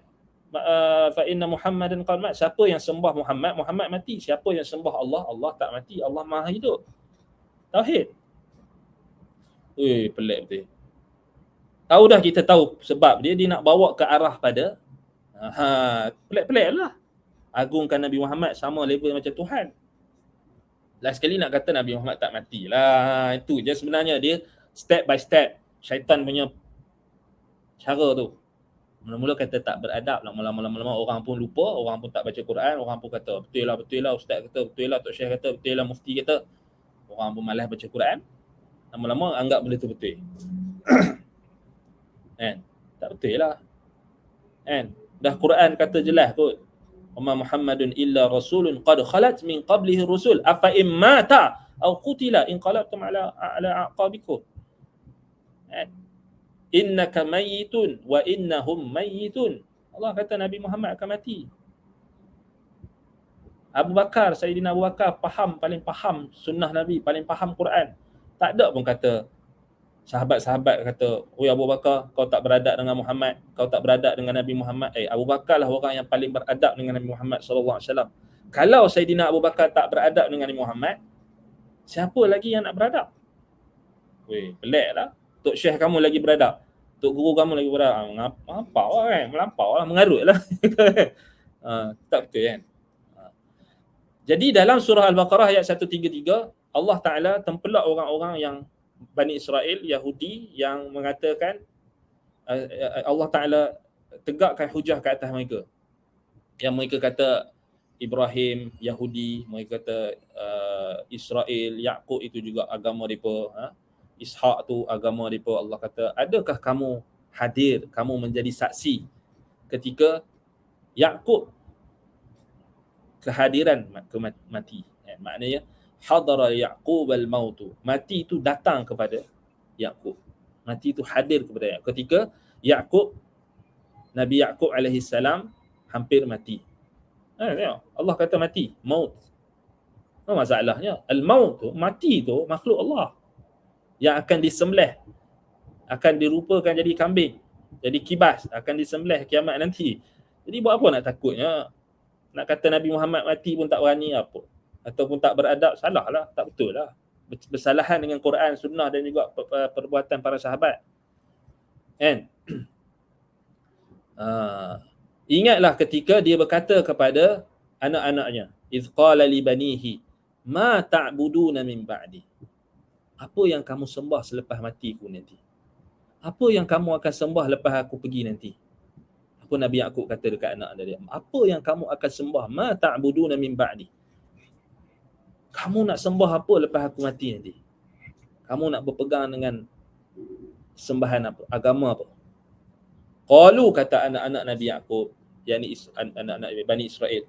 fa inna Muhammadan qad mat. Siapa yang sembah Muhammad, Muhammad mati. Siapa yang sembah Allah, Allah tak mati. Allah Maha hidup. Tauhid. Pelik betul. Tahu dah, kita tahu sebab dia nak bawa ke arah pada pelik-pelik lah. Agungkan Nabi Muhammad sama level macam Tuhan. Last sekali nak kata Nabi Muhammad tak mati lah. Itu je sebenarnya, dia step by step syaitan punya cara tu. Mula-mula kata tak beradab, lama-lama orang pun lupa, orang pun tak baca Quran, orang pun kata betul lah ustaz kata, betul lah Tok Syekh kata, betul lah mufti kata. Orang pun malas baca Quran. Lama-lama anggap benda tu betul. Kan? Tak betul lah. Kan? Dah Quran kata jelas kot. Wa Muhammadun illa rasulun qad khalat min qablihi rusul afa in mata aw qutila in qalabtum ala aqabikum. Kan? Innaka mayyitun wa innahum mayyitun. Allah kata Nabi Muhammad akan mati. Abu Bakar, Sayyidina Abu Bakar paling faham sunnah Nabi, paling faham Quran. Tak ada pun kata sahabat-sahabat kata, "Oi Abu Bakar, kau tak beradab dengan Muhammad, kau tak beradab dengan Nabi Muhammad." Abu Bakar lah orang yang paling beradab dengan Nabi Muhammad sallallahu alaihi wasallam. Kalau Sayyidina Abu Bakar tak beradab dengan Nabi Muhammad, siapa lagi yang nak beradab? Peliklah. Tok Syekh kamu lagi beradab, tok guru kamu lagi beradab. Melampau lah kan? Melampau lah, mengarut lah. Tak betul kan? Jadi dalam surah Al-Baqarah ayat 133, Allah Ta'ala tempelak orang-orang yang Bani Israel, Yahudi, yang mengatakan Allah Ta'ala tegakkan hujah ke atas mereka. Yang mereka kata Ibrahim, Yahudi, mereka kata Israel, Yaqub itu juga agama mereka, Ishaq tu agama mereka. Allah kata, adakah kamu hadir, kamu menjadi saksi ketika Yaqub kehadiran mati. Maknanya hadara Yaqub al-maut, mati itu datang kepada Yaqub, mati itu hadir kepada Yaqub ketika Yaqub, Nabi Yaqub alaihi salam hampir mati. Allah kata mati, maut. Apa masalahnya? Al-maut tu, mati tu makhluk Allah yang akan disembelih, akan dirupakan jadi kambing, jadi kibas, akan disembelih kiamat nanti. Jadi buat apa nak takutnya? Nak kata Nabi Muhammad mati pun tak berani apa, ataupun tak beradab, salah lah, tak betul lah. Bersalahan dengan Quran, sunnah dan juga perbuatan para sahabat. Kan? Ingatlah ketika dia berkata kepada anak-anaknya, iz qala li banihi ma ta'buduna min ba'di. Apa yang kamu sembah selepas matiku nanti? Apa yang kamu akan sembah lepas aku pergi nanti? Apa Nabi Yaqub kata dekat anak dia? Apa yang kamu akan sembah? Ma ta'buduna min ba'di. Kamu nak sembah apa lepas aku mati nanti? Kamu nak berpegang dengan sembahan apa? Agama apa? Qalu, kata anak-anak Nabi Yaqub, yakni anak-anak Bani Israel,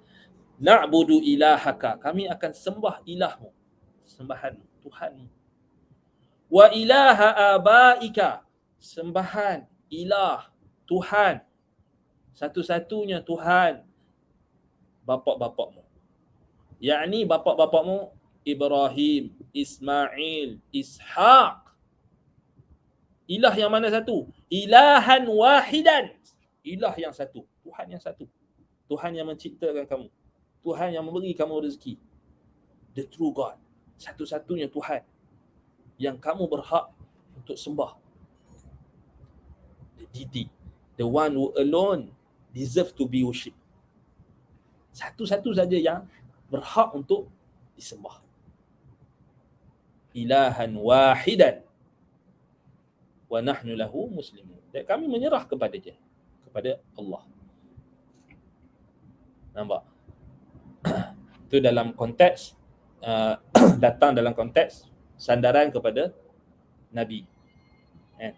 na'budu ilahaka, kami akan sembah ilahmu, sembahan Tuhanmu. Wa ilaha abaika, sembahan ilah Tuhan, satu-satunya Tuhan bapa-bapakmu. Yakni bapa-bapakmu Ibrahim, Ismail, Ishaq. Ilah yang mana satu? Ilahan wahidan. Ilah yang satu, Tuhan yang satu. Tuhan yang menciptakan kamu, Tuhan yang memberi kamu rezeki. The true God, satu-satunya Tuhan yang kamu berhak untuk sembah. The deity, the one who alone deserve to be worshipped. Satu-satu saja yang berhak untuk disembah. Ilahan wahidan wa nahnu lahu muslimun. Dan kami menyerah kepada dia, kepada Allah. Nampak? Itu dalam konteks datang dalam konteks sandaran kepada Nabi.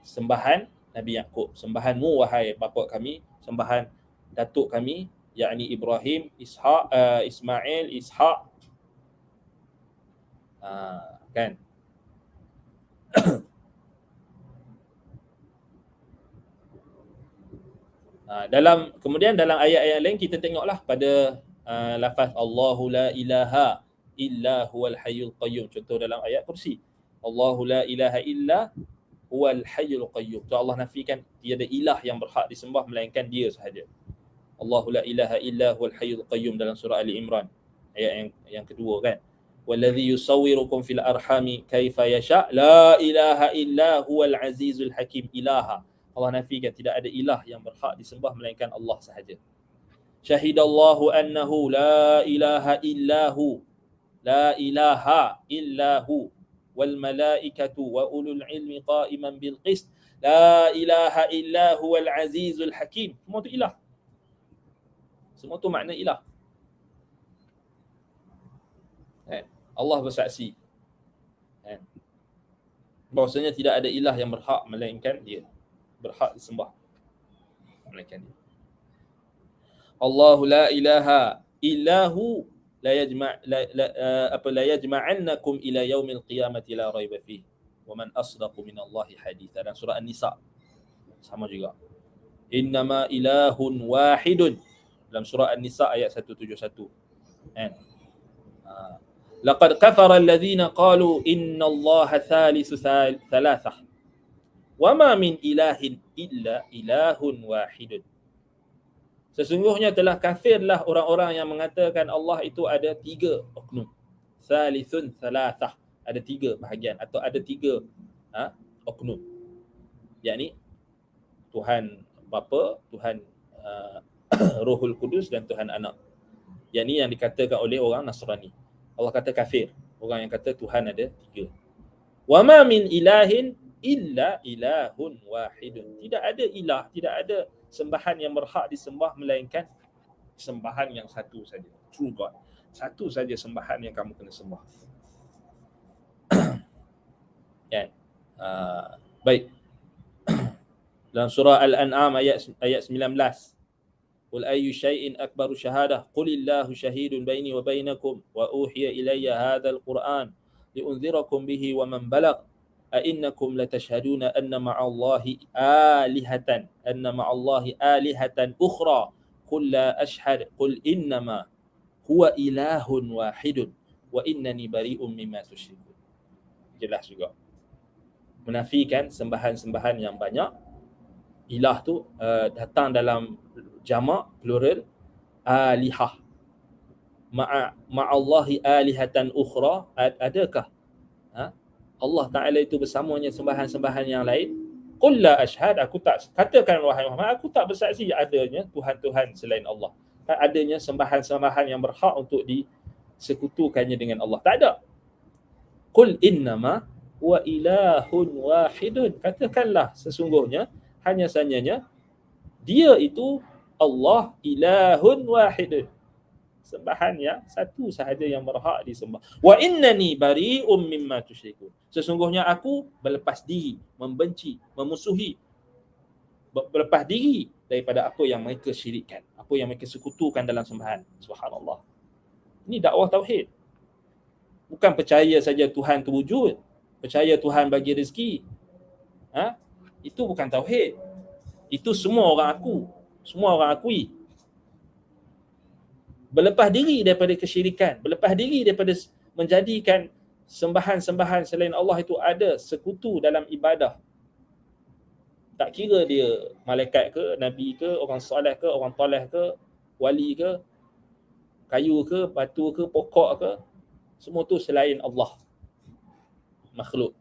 Sembahan Nabi Yaqub, sembahanmu wahai bapa kami, sembahan datuk kami, yakni Ibrahim, Ishaq, Ismail, Ishaq. Kan? Kemudian dalam ayat-ayat lain kita tengoklah pada lafaz Allahu la ilaha illa huwal hayyul qayyum. Contoh dalam ayat kursi, Allahu la ilaha illa huwal hayyul qayyum. So Allah nafikan tiada ilah yang berhak disembah melainkan dia sahaja. Allahu la ilaha illa huwal hayyul qayyum dalam surah Ali Imran ayat yang kedua kan. Wallazi yusawwirukum fil arhami kaifa yasha la ilaha illa huwal azizul hakim. Ilaha, Allah nafikan tidak ada ilah yang berhak disembah melainkan Allah sahaja. Syahidallahu annahu la ilaha illahu, la ilaha illahu wal malaikatu wa ulul ilmi qa'iman bil qist la ilaha illa huwal azizul hakim. Semua tu ilah, semua tu makna ilah. Allah bersaksi bahawasanya tidak ada ilah yang berhak melainkan dia, berhak disembah melainkan dia. Allahu la ilaha illahu la yajma'annakum ila yaumil qiyamati la raiba fihi wa man asdaqu minallahi haditha. Dan surah An-Nisa sama juga. Innama ilahun wahidun dalam surah An-Nisa ayat 171. Laqad kafara alladhina qalu innallaha thalithu thalathah wa ma min ilahin illa ilahun wahidun. Sesungguhnya telah kafirlah orang-orang yang mengatakan Allah itu ada tiga oknum. Thalithun thalathah, ada tiga bahagian atau ada tiga oknum. Yakni Tuhan Bapa, Tuhan Rohul Kudus dan Tuhan Anak. Yakni yang dikatakan oleh orang Nasrani. Allah kata kafir orang yang kata Tuhan ada tiga. Wa ma min ilahin illa ilahun wahidun. Tidak ada ilah, tidak ada sembahan yang berhak disembah melainkan sembahan yang satu saja. True God. Satu saja sembahan yang kamu kena sembah. Kan? Baik. Dalam surah Al-An'am ayat 19. Qul ayyu syai'in akbaru syahadah qulillahu syahidun baini wa bainakum wa uhiya ilayya hadzal qur'an liunzirakum bihi wa man balagh a innakum latashhaduna anna ma'allahi alihatan ukhra qul la ashhad qul innama huwa ilahun wahidun wa innani bari'un mimma tusyrikun. Jelas juga menafikan sembahan-sembahan yang banyak. Ilah tu datang dalam jamak plural alihah. Ma'allahi alihatan ukhra, adakah Allah Ta'ala itu bersamanya sembahan-sembahan yang lain? Qul la ashhad, aku tak katakan wahai Muhammad, aku tak bersaksi adanya Tuhan-Tuhan selain Allah. Adanya sembahan-sembahan yang berhak untuk disekutukannya dengan Allah. Tak ada. Qul innama wa ilahun wahidun, katakanlah sesungguhnya hanya sanyanya dia itu Allah ilahun wahidun, sembahan yang satu sahaja yang berhak disembah. Wa innani bari'um mimma tusyrikun, sesungguhnya aku berlepas diri, membenci, memusuhi, berlepas diri daripada apa yang mereka syirikkan, apa yang mereka sekutukan dalam sembahan. Subhanallah. Ini dakwah tauhid. Bukan percaya saja Tuhan tu wujud, percaya Tuhan bagi rezeki. Itu bukan tauhid. Itu semua orang aku, semua orang akui. Berlepas diri daripada kesyirikan, berlepas diri daripada menjadikan sembahan-sembahan selain Allah itu ada sekutu dalam ibadah. Tak kira dia malaikat ke, nabi ke, orang soleh ke, orang toleh ke, wali ke, kayu ke, batu ke, pokok ke, semua tu selain Allah, makhluk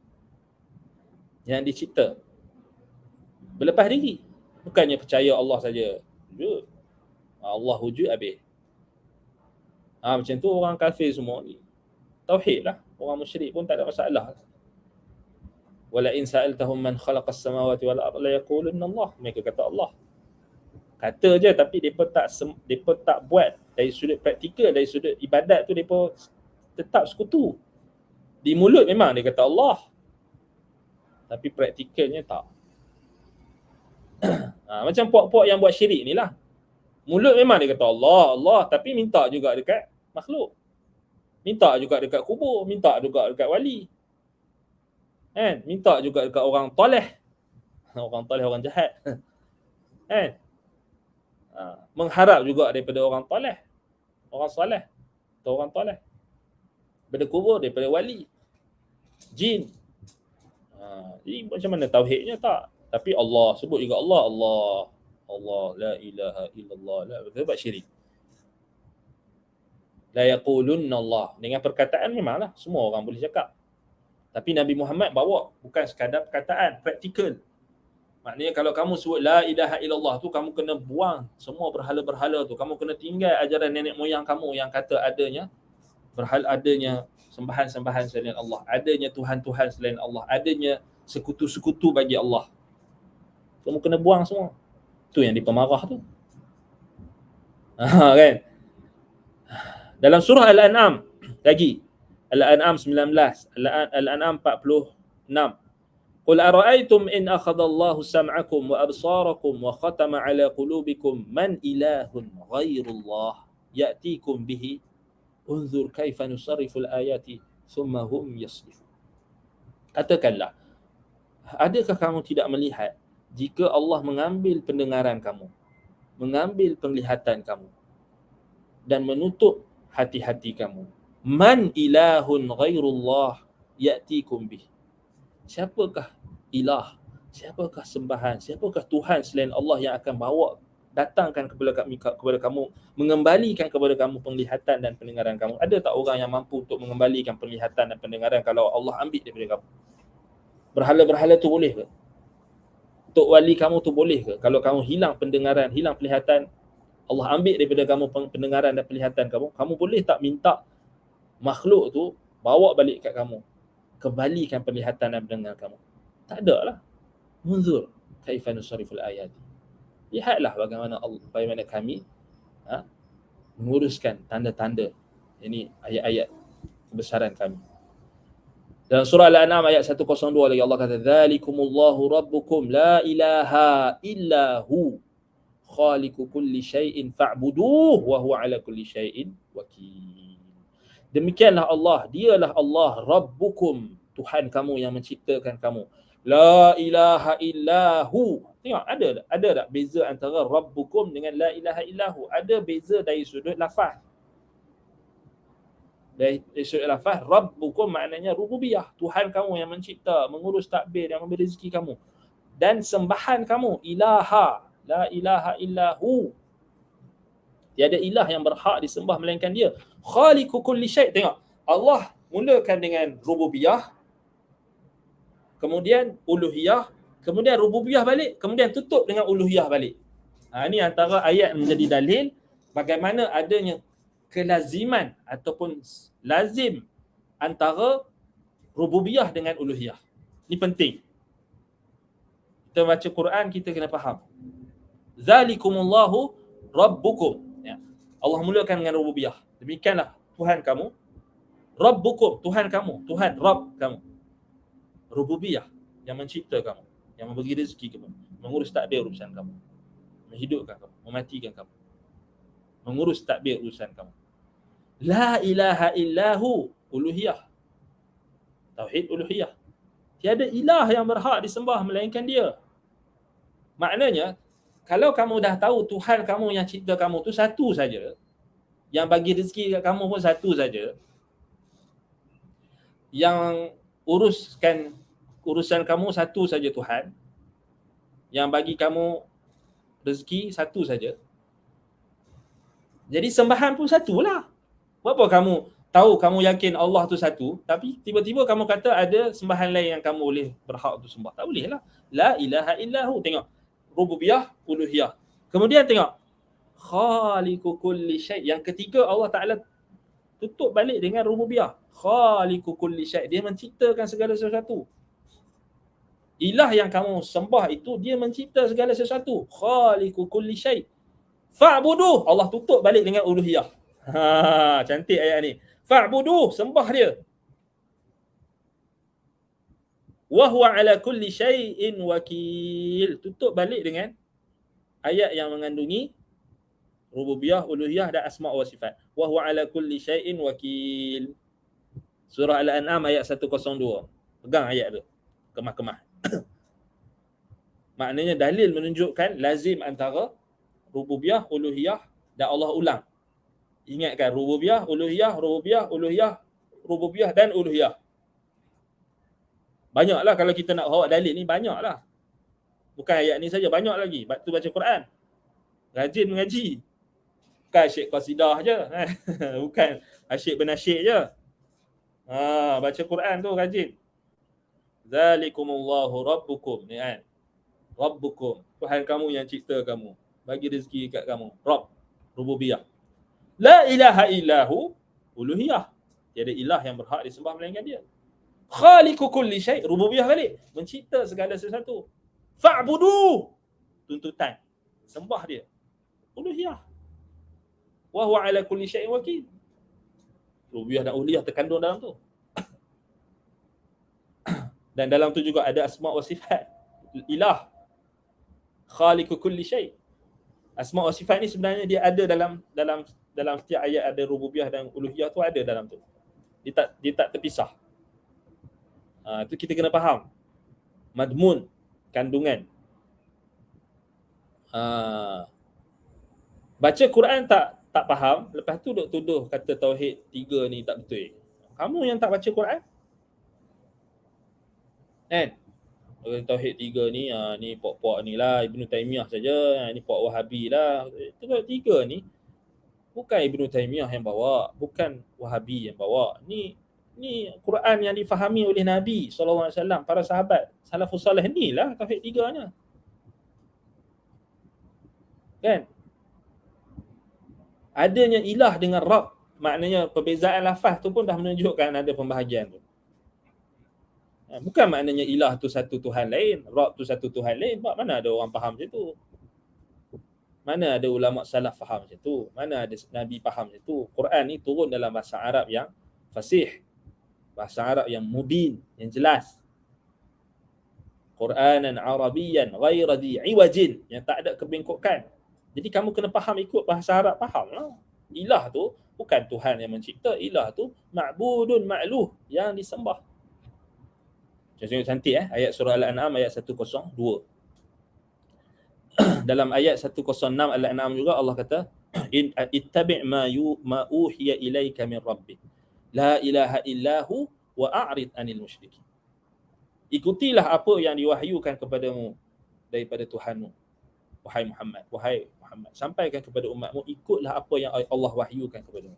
yang dicipta. Berlepas diri, bukannya percaya Allah saja wujud. Allah wujud habis. Macam tu orang kafir semua ni. Tauhid lah. Orang musyrik pun tak ada masalah. Wala in sa'altahum man khalaqas samawati wal arda la yaqulunna Allah. Mereka kata Allah. Kata je tapi depa tak buat dari sudut praktikal, dari sudut ibadat tu depa tetap sekutu. Di mulut memang dia kata Allah. Tapi praktikalnya tak. Macam puak-puak yang buat syirik ni lah. Mulut memang dia kata Allah, Allah, tapi minta juga dekat makhluk. Minta juga dekat kubur, minta juga dekat wali. Kan? Minta juga dekat orang toleh. Orang toleh, orang jahat. Kan? Mengharap juga daripada orang toleh, orang soleh atau orang toleh. Daripada kubur, daripada wali, jin. Jadi macam mana tauhidnya tak? Tapi Allah, sebut juga Allah, Allah. Allah, la ilaha illallah, la buat syirik. La yaqulunna Allah. Dengan perkataan memanglah semua orang boleh cakap. Tapi Nabi Muhammad bawa bukan sekadar perkataan, praktikal. Maknanya kalau kamu sebut la ilaha illallah tu, kamu kena buang semua berhala-berhala tu. Kamu kena tinggal ajaran nenek moyang kamu yang kata adanya berhala, adanya sembahan-sembahan selain Allah, adanya Tuhan-Tuhan selain Allah, adanya sekutu-sekutu bagi Allah. Kamu kena buang semua. Tu yang dipemarah tu. Kan? Dalam surah Al-An'am lagi, Al-An'am 19, Al-An'am 46. Qul ara'aytum in akhadallahu sam'akum wa absarakum wa khatama ala qulubikum man ilahun ghairullah ya'tikum bihi unzur kaifa nusarriful ayati thumma hum yasrifun. Katakanlah, adakah kamu tidak melihat jika Allah mengambil pendengaran kamu, mengambil penglihatan kamu dan menutup hati-hati kamu? Man ilahun ghairullah ya'tikum bih. Siapakah ilah? Siapakah sembahan? Siapakah Tuhan selain Allah yang akan bawa datangkan kepada kamu, mengembalikan kepada kamu penglihatan dan pendengaran kamu? Ada tak orang yang mampu untuk mengembalikan penglihatan dan pendengaran kalau Allah ambil daripada kamu? Berhala-berhala tu boleh ke? Tok wali kamu tu boleh ke? Kalau kamu hilang pendengaran, hilang penglihatan, Allah ambil daripada kamu pendengaran dan penglihatan kamu, kamu boleh tak minta makhluk tu bawa balik kat kamu, kembalikan penglihatan dan pendengaran kamu? Tak ada lah. Munzur kaifa nusarriful ayat. Lihatlah bagaimana kami menguruskan tanda-tanda ini ayat-ayat kebesaran kami. Dalam surah Al-An'am ayat 102 lagi Allah kata, dzalikumullahu rabbukum la ilaha illahu khaliqu kulli syai'in fa'buduh wa huwa ala kulli syai'in wakil. Demikianlah Allah, dialah Allah rabbukum, Tuhan kamu yang menciptakan kamu. La ilaha illahu. Tengok, ada tak beza antara rabbukum dengan la ilaha illahu? Ada beza dari sudut lafaz. Dari sudut lafaz, rabbukum maknanya rububiyah, Tuhan kamu yang mencipta, mengurus takbir, yang memberi rezeki kamu. Dan sembahan kamu, ilaha, la ilaha illahu. Tiada ilah yang berhak disembah melainkan dia. Khaliqu kulli syai'. Tengok, Allah mulakan dengan rububiyah, kemudian uluhiyah, kemudian rububiyah balik, kemudian tutup dengan uluhiyah balik. Ini antara ayat menjadi dalil bagaimana adanya kelaziman ataupun lazim antara rububiyah dengan uluhiyah. Ini penting. Kita baca Quran, kita kena faham. Zalikumullahu rabbukum. Ya. Allah mulakan dengan rububiyah. Demikianlah Tuhan kamu. Rabbukum, Tuhan kamu. Tuhan, Rabb kamu. Rububiyah, yang mencipta kamu, yang memberi rezeki kamu, mengurus takdir urusan kamu, menghidupkan kamu, mematikan kamu, mengurus takdir urusan kamu. La ilaha illahu, uluhiyah, tauhid uluhiyah. Tiada ilah yang berhak disembah melainkan dia. Maknanya, kalau kamu dah tahu Tuhan kamu yang cipta kamu tu satu saja, yang bagi rezeki kat kamu pun satu saja, yang uruskan urusan kamu satu saja Tuhan, yang bagi kamu rezeki satu saja, jadi sembahan pun satulah. Kenapa kamu tahu, kamu yakin Allah tu satu, tapi tiba-tiba kamu kata ada sembahan lain yang kamu boleh berhak untuk sembah? Tak boleh lah. La ilaha illahu. Tengok, rububiyah, uluhiyah. Kemudian tengok, khaliqu kulli syai'. Yang ketiga, Allah Ta'ala tutup balik dengan rububiyah. Khaliqu kulli syai'. Dia menciptakan segala sesuatu. Ilah yang kamu sembah itu, dia mencipta segala sesuatu. Khaliqu kulli syai'. Fa'buduh. Allah tutup balik dengan uluhiyah. Cantik ayat ni. Fa'buduh, sembah dia. Wa huwa ala kulli syai'in wakil. Tutup balik dengan ayat yang mengandungi rububiyah, uluhiyah dan asma' wa sifat. Wa huwa ala kulli syai'in wakil. Surah Al-An'am ayat 102. Pegang ayat tu. Kemah-kemah. Maknanya dalil menunjukkan lazim antara rububiyah, uluhiyah dan Allah ulang. Ingatkan, rububiyah, uluhiyah, rububiyah, uluhiyah, rububiyah dan uluhiyah. Banyaklah kalau kita nak bawa dalil ni, banyaklah. Bukan ayat ni saja, banyak lagi. Bab tu baca Quran. Rajin mengaji. Bukan asyik qasidah je. Bukan asyik bernasyid je. Baca Quran tu rajin. Zalikumullahu rabbukum, ni kan. Rabbukum, Tuhan kamu yang cipta kamu, bagi rezeki kat kamu. Rabb, rububiyah. La ilaha illahu, uluhiyah. Tiada ilah yang berhak disembah melainkan dia. Khaliqu kulli syai', rububiyah balik, mencipta segala sesuatu. Fa'budu, tuntutan, sembah dia. Uluhiyah. Wa huwa ala kulli syai'in wakil. Rububiyah dan uluhiyah terkandung dalam tu. Dan dalam tu juga ada asma wa sifat. Ilah, khaliqu kulli syai'. Asma wa sifat ni sebenarnya dia ada dalam setiap ayat, ada rububiyah dan uluhiyah tu ada dalam tu. Dia tak terpisah. Itu kita kena faham. Madmun, kandungan. Baca Quran tak faham, lepas tu duk tuduh kata tauhid 3 ni tak betul. Kamu yang tak baca Quran. Kan? Tauhid 3 ni ni puak-puak ni lah, Ibnu Taimiyah saja, ni puak Wahabi lah. Tauhid 3 ni bukan Ibnu Taimiyah yang bawa, bukan Wahabi yang bawa. Ni Quran yang difahami oleh Nabi SAW, para sahabat, salafus salih, ni lah tauhid 3-nya. Kan? Adanya ilah dengan Rabb, maknanya perbezaan lafaz tu pun dah menunjukkan ada pembahagian tu. Bukan maknanya ilah tu satu Tuhan lain, Rabb tu satu Tuhan lain. Mana ada orang faham macam tu? Mana ada ulama salaf faham macam tu? Mana ada Nabi faham macam tu? Quran ni turun dalam bahasa Arab yang fasih, bahasa Arab yang mubin, yang jelas. Quranan Arabiyyan ghaira dhi iwajin, yang tak ada kebengkokan. Jadi kamu kena faham ikut bahasa Arab, fahamlah. Ilah tu bukan Tuhan yang mencipta, ilah tu ma'budun ma'luh, yang disembah. Contohnya cantik ayat surah Al-An'am ayat 102. Dalam ayat 106 Al-An'am juga Allah kata, ittabi' ma uhiya ilaika min rabbik, la ilaha illahu wa a'rid 'anil musyrikin. Ikutilah apa yang diwahyukan kepadamu daripada Tuhanmu, wahai Muhammad, sampaikan kepada umatmu, ikutlah apa yang Allah wahyukan kepadamu.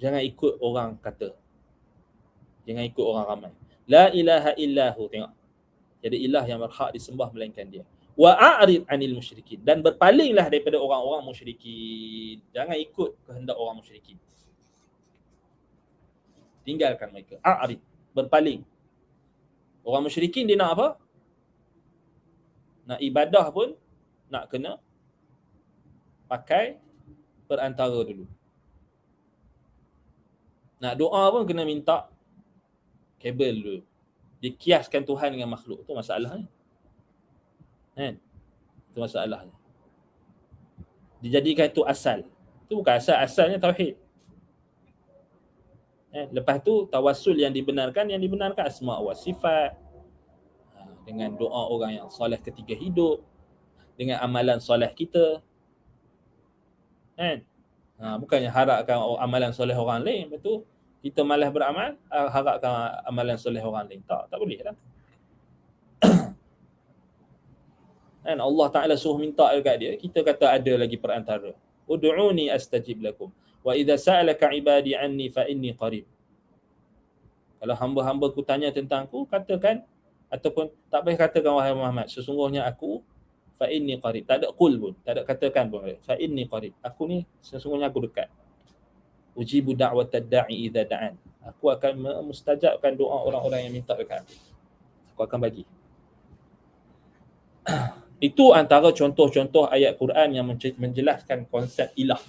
Jangan ikut orang kata, jangan ikut orang ramai. La ilaha illahu, tengok, tiada ilah yang berhak disembah melainkan dia. Wa a'rid 'anil musyrikin, dan berpalinglah daripada orang-orang musyrikin. Jangan ikut kehendak orang musyrikin, tinggalkan mereka. A'rid, berpaling. Orang musyrikin dia nak apa? Nak ibadah pun nak kena pakai perantara dulu. Nak doa pun kena minta kabel dulu. Dikiaskan Tuhan dengan makhluk, tu masalahnya. Kan? Itu masalahnya. Dijadikan itu asal. Itu bukan asal, asalnya tauhid. Lepas tu tawassul yang dibenarkan asma wa sifat, dengan doa orang yang soleh ketika hidup, dengan amalan soleh kita. Kan? Bukannya harapkan amalan soleh orang lain, betul? Kita malas beramal, harapkan amalan soleh orang lain. Tak boleh lah. Kan? Allah Ta'ala suruh minta dekat dia, kita kata ada lagi perantara. Ud'uni astajib lakum. Wa idza sa'alaka ibadi anni fa inni qarib. Kalau hamba-hamba ku tanya tentangku, katakan, ataupun tak payah katakan wahai Muhammad, sesungguhnya aku fa inni qarib. Tak ada qul pun, tak ada katakan pun. Fa inni qarib. Aku ni sesungguhnya aku dekat. Ujibu da'watad da'i idza da'an. Aku akan mustajabkan doa orang-orang yang minta dekat aku. Aku akan bagi. Itu antara contoh-contoh ayat Quran yang menjelaskan konsep ilah.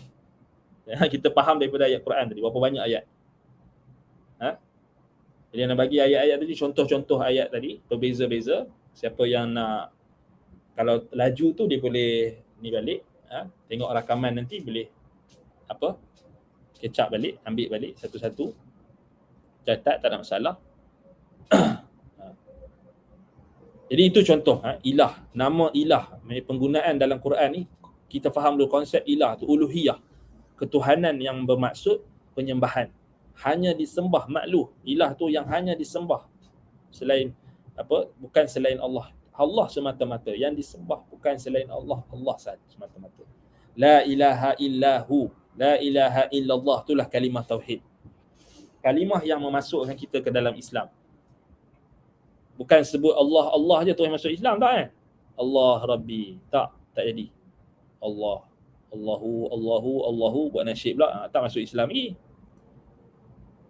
Kita faham daripada ayat Quran tadi, berapa banyak ayat. Jadi nak bagi ayat-ayat tadi, contoh-contoh ayat tadi, berbeza-beza. Siapa yang nak, kalau laju tu dia boleh ni balik, tengok rakaman nanti, boleh apa, kecap balik, ambil balik satu-satu, catat, tak ada masalah. Jadi itu contoh ilah, nama ilah, penggunaan dalam Quran ni, kita faham dulu konsep ilah tu, uluhiyah, ketuhanan yang bermaksud penyembahan, hanya disembah, makluh. Ilah tu yang hanya disembah, selain apa, bukan selain Allah. Allah semata-mata, yang disembah bukan selain Allah, Allah sahaja semata-mata. La ilaha illahu, la ilaha illallah, itulah kalimah tauhid. Kalimah yang memasukkan kita ke dalam Islam. Bukan sebut Allah, Allah je terus masuk Islam, tak kan? Allah Rabbi, tak jadi. Allah, Allahu, buat nasyid pula, tak masuk Islam lagi.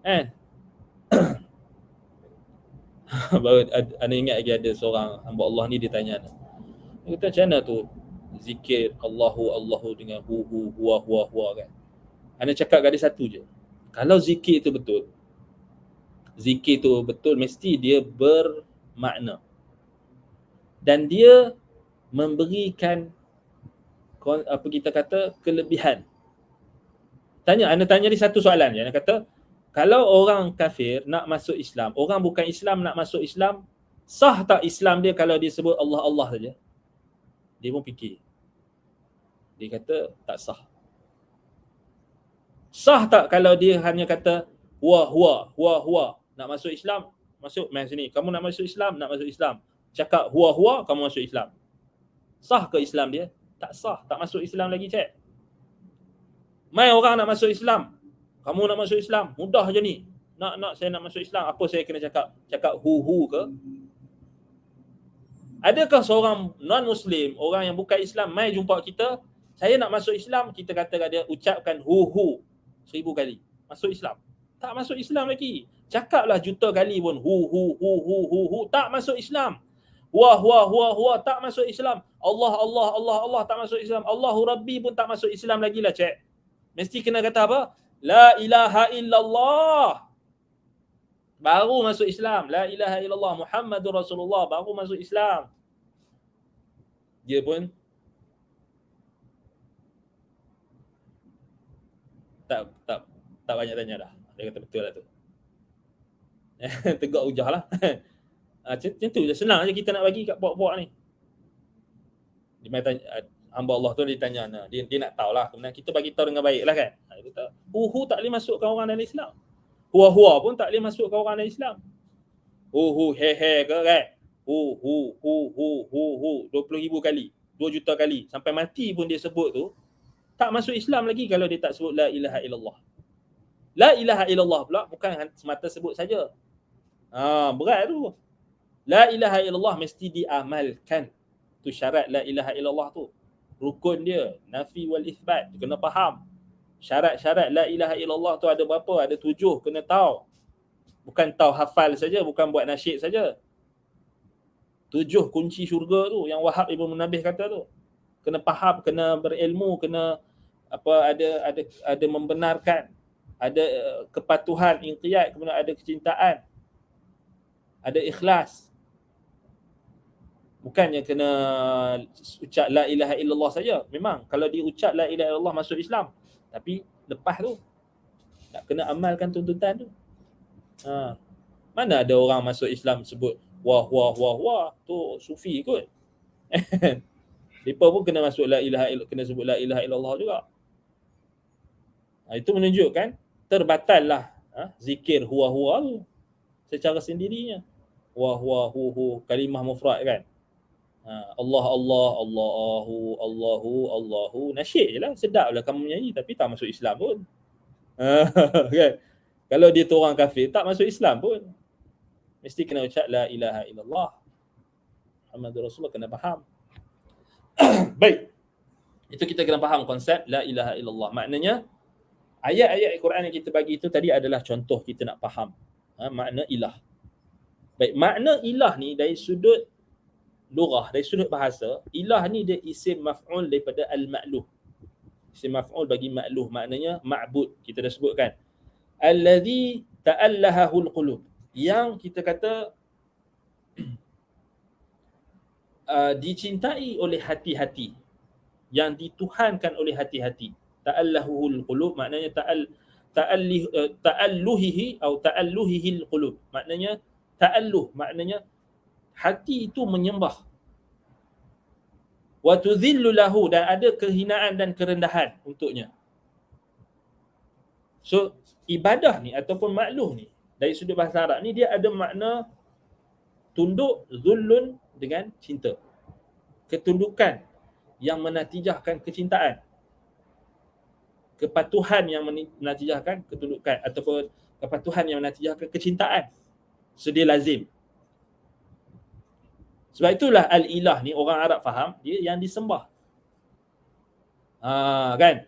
Kan? Baru ada ingat lagi ada seorang hamba Allah ni dia tanya, dia kata macam mana tu zikir Allahu dengan huwa kan. Ana cakap kat dia satu je. Kalau zikir tu betul mesti dia bermakna. Dan dia memberikan apa kita kata kelebihan. Ana tanya dia satu soalan je. Ana kata kalau orang kafir nak masuk Islam, orang bukan Islam nak masuk Islam, sah tak Islam dia kalau dia sebut Allah Allah saja? Dia pun fikir. Dia kata tak sah. Sah tak kalau dia hanya kata huwa nak masuk Islam, masuk mai sini. Kamu nak masuk Islam, cakap huwa kamu masuk Islam. Sah ke Islam dia? Tak sah, tak masuk Islam lagi, cik. Mai orang nak masuk Islam, kamu nak masuk Islam, mudah je ni. Saya nak masuk Islam, apa saya kena cakap? Cakap hu ke? Adakah seorang non-Muslim, orang yang bukan Islam, mai jumpa kita, saya nak masuk Islam, kita kata kat dia, ucapkan hu 1000 kali. Masuk Islam. Tak masuk Islam lagi. Cakaplah juta kali pun hu, tak masuk Islam. Huwa, tak masuk Islam. Allah, tak masuk Islam. Allahu Rabbi pun tak masuk Islam lagi lah, cik. Mesti kena kata apa? La ilaha illallah. Baru masuk Islam. La ilaha illallah Muhammadur Rasulullah, baru masuk Islam. Dia pun tak banyak tanya dah. Dia kata betul lah tu. Tegak hujah lah. Macam tu je, senang je kita nak bagi kat puak-puak ni. Dia tanya, hamba Allah tu dia tanya, dia nak tahulah, kemudian kita bagi tahu dengan baik lah kan. Dia kata, hu tak boleh masukkan orang dalam Islam. Huwa pun tak boleh masukkan orang dalam Islam. He ke kan. Hu 20,000 kali, 2 juta kali, sampai mati pun dia sebut tu, tak masuk Islam lagi kalau dia tak sebut la ilaha illallah. La ilaha illallah pula bukan semata sebut saja. Berat tu. La ilaha illallah mesti diamalkan. Tu syarat la ilaha illallah tu. Rukun dia, nafi wal ithbat, kena faham. Syarat-syarat la ilaha illallah tu ada berapa? Ada 7, kena tahu. Bukan tahu hafal saja, bukan buat nasyid saja. 7 kunci syurga tu yang Wahab Ibn Munabih kata tu. Kena faham, kena berilmu, kena ada membenarkan, ada kepatuhan, inqiyad, kemudian ada kecintaan, ada ikhlas. Bukannya kena ucap la ilaha illallah saja. Memang kalau diucap la ilaha illallah masuk Islam. Tapi lepas tu nak kena amalkan tuntutan tu. Mana ada orang masuk Islam sebut wah tu sufi kot. Depa pun kena masuk la ilaha illallah, kena sebut la ilaha illallah juga. Itu menunjukkan terbatallah zikir huwa tu secara sendirinya. Hu kalimah mufrad kan. Allahu nasyid je lah, sedap lah kamu menyanyi, tapi tak masuk Islam pun. Kan? Kalau dia tu orang kafir, tak masuk Islam pun, mesti kena ucap la ilaha illallah Muhammadur Rasulullah, kena faham. Baik, itu kita kena faham konsep la ilaha illallah. Maknanya ayat-ayat Al-Quran yang kita bagi itu tadi adalah contoh kita nak faham makna ilah. Baik, makna ilah ni dari sudut lughah, dari sudut bahasa, ilah ni dia isim maf'ul daripada al-ma'luh. Isim maf'ul bagi ma'luh, maknanya ma'bud. Kita dah sebutkan. Allazi ta'allahahul qulub. Yang kita kata dicintai oleh hati-hati, yang dituhankan oleh hati-hati. Ta'allahul qulub maknanya ta'alluhihi atau ta'alluhihil qulub. Maknanya ta'alluh, maknanya hati itu menyembah. Wa tudhillu lahu, dan ada kehinaan dan kerendahan untuknya. So ibadah ni ataupun makluh ni dari sudut bahasa Arab ni dia ada makna tunduk, zullun dengan cinta. Ketundukan yang menatijahkan kecintaan. Kepatuhan yang menatijahkan ketundukan, ataupun kepatuhan yang menatijahkan kecintaan. Sedia lazim. Sebab itulah al-ilah ni orang Arab faham, dia yang disembah. Kan?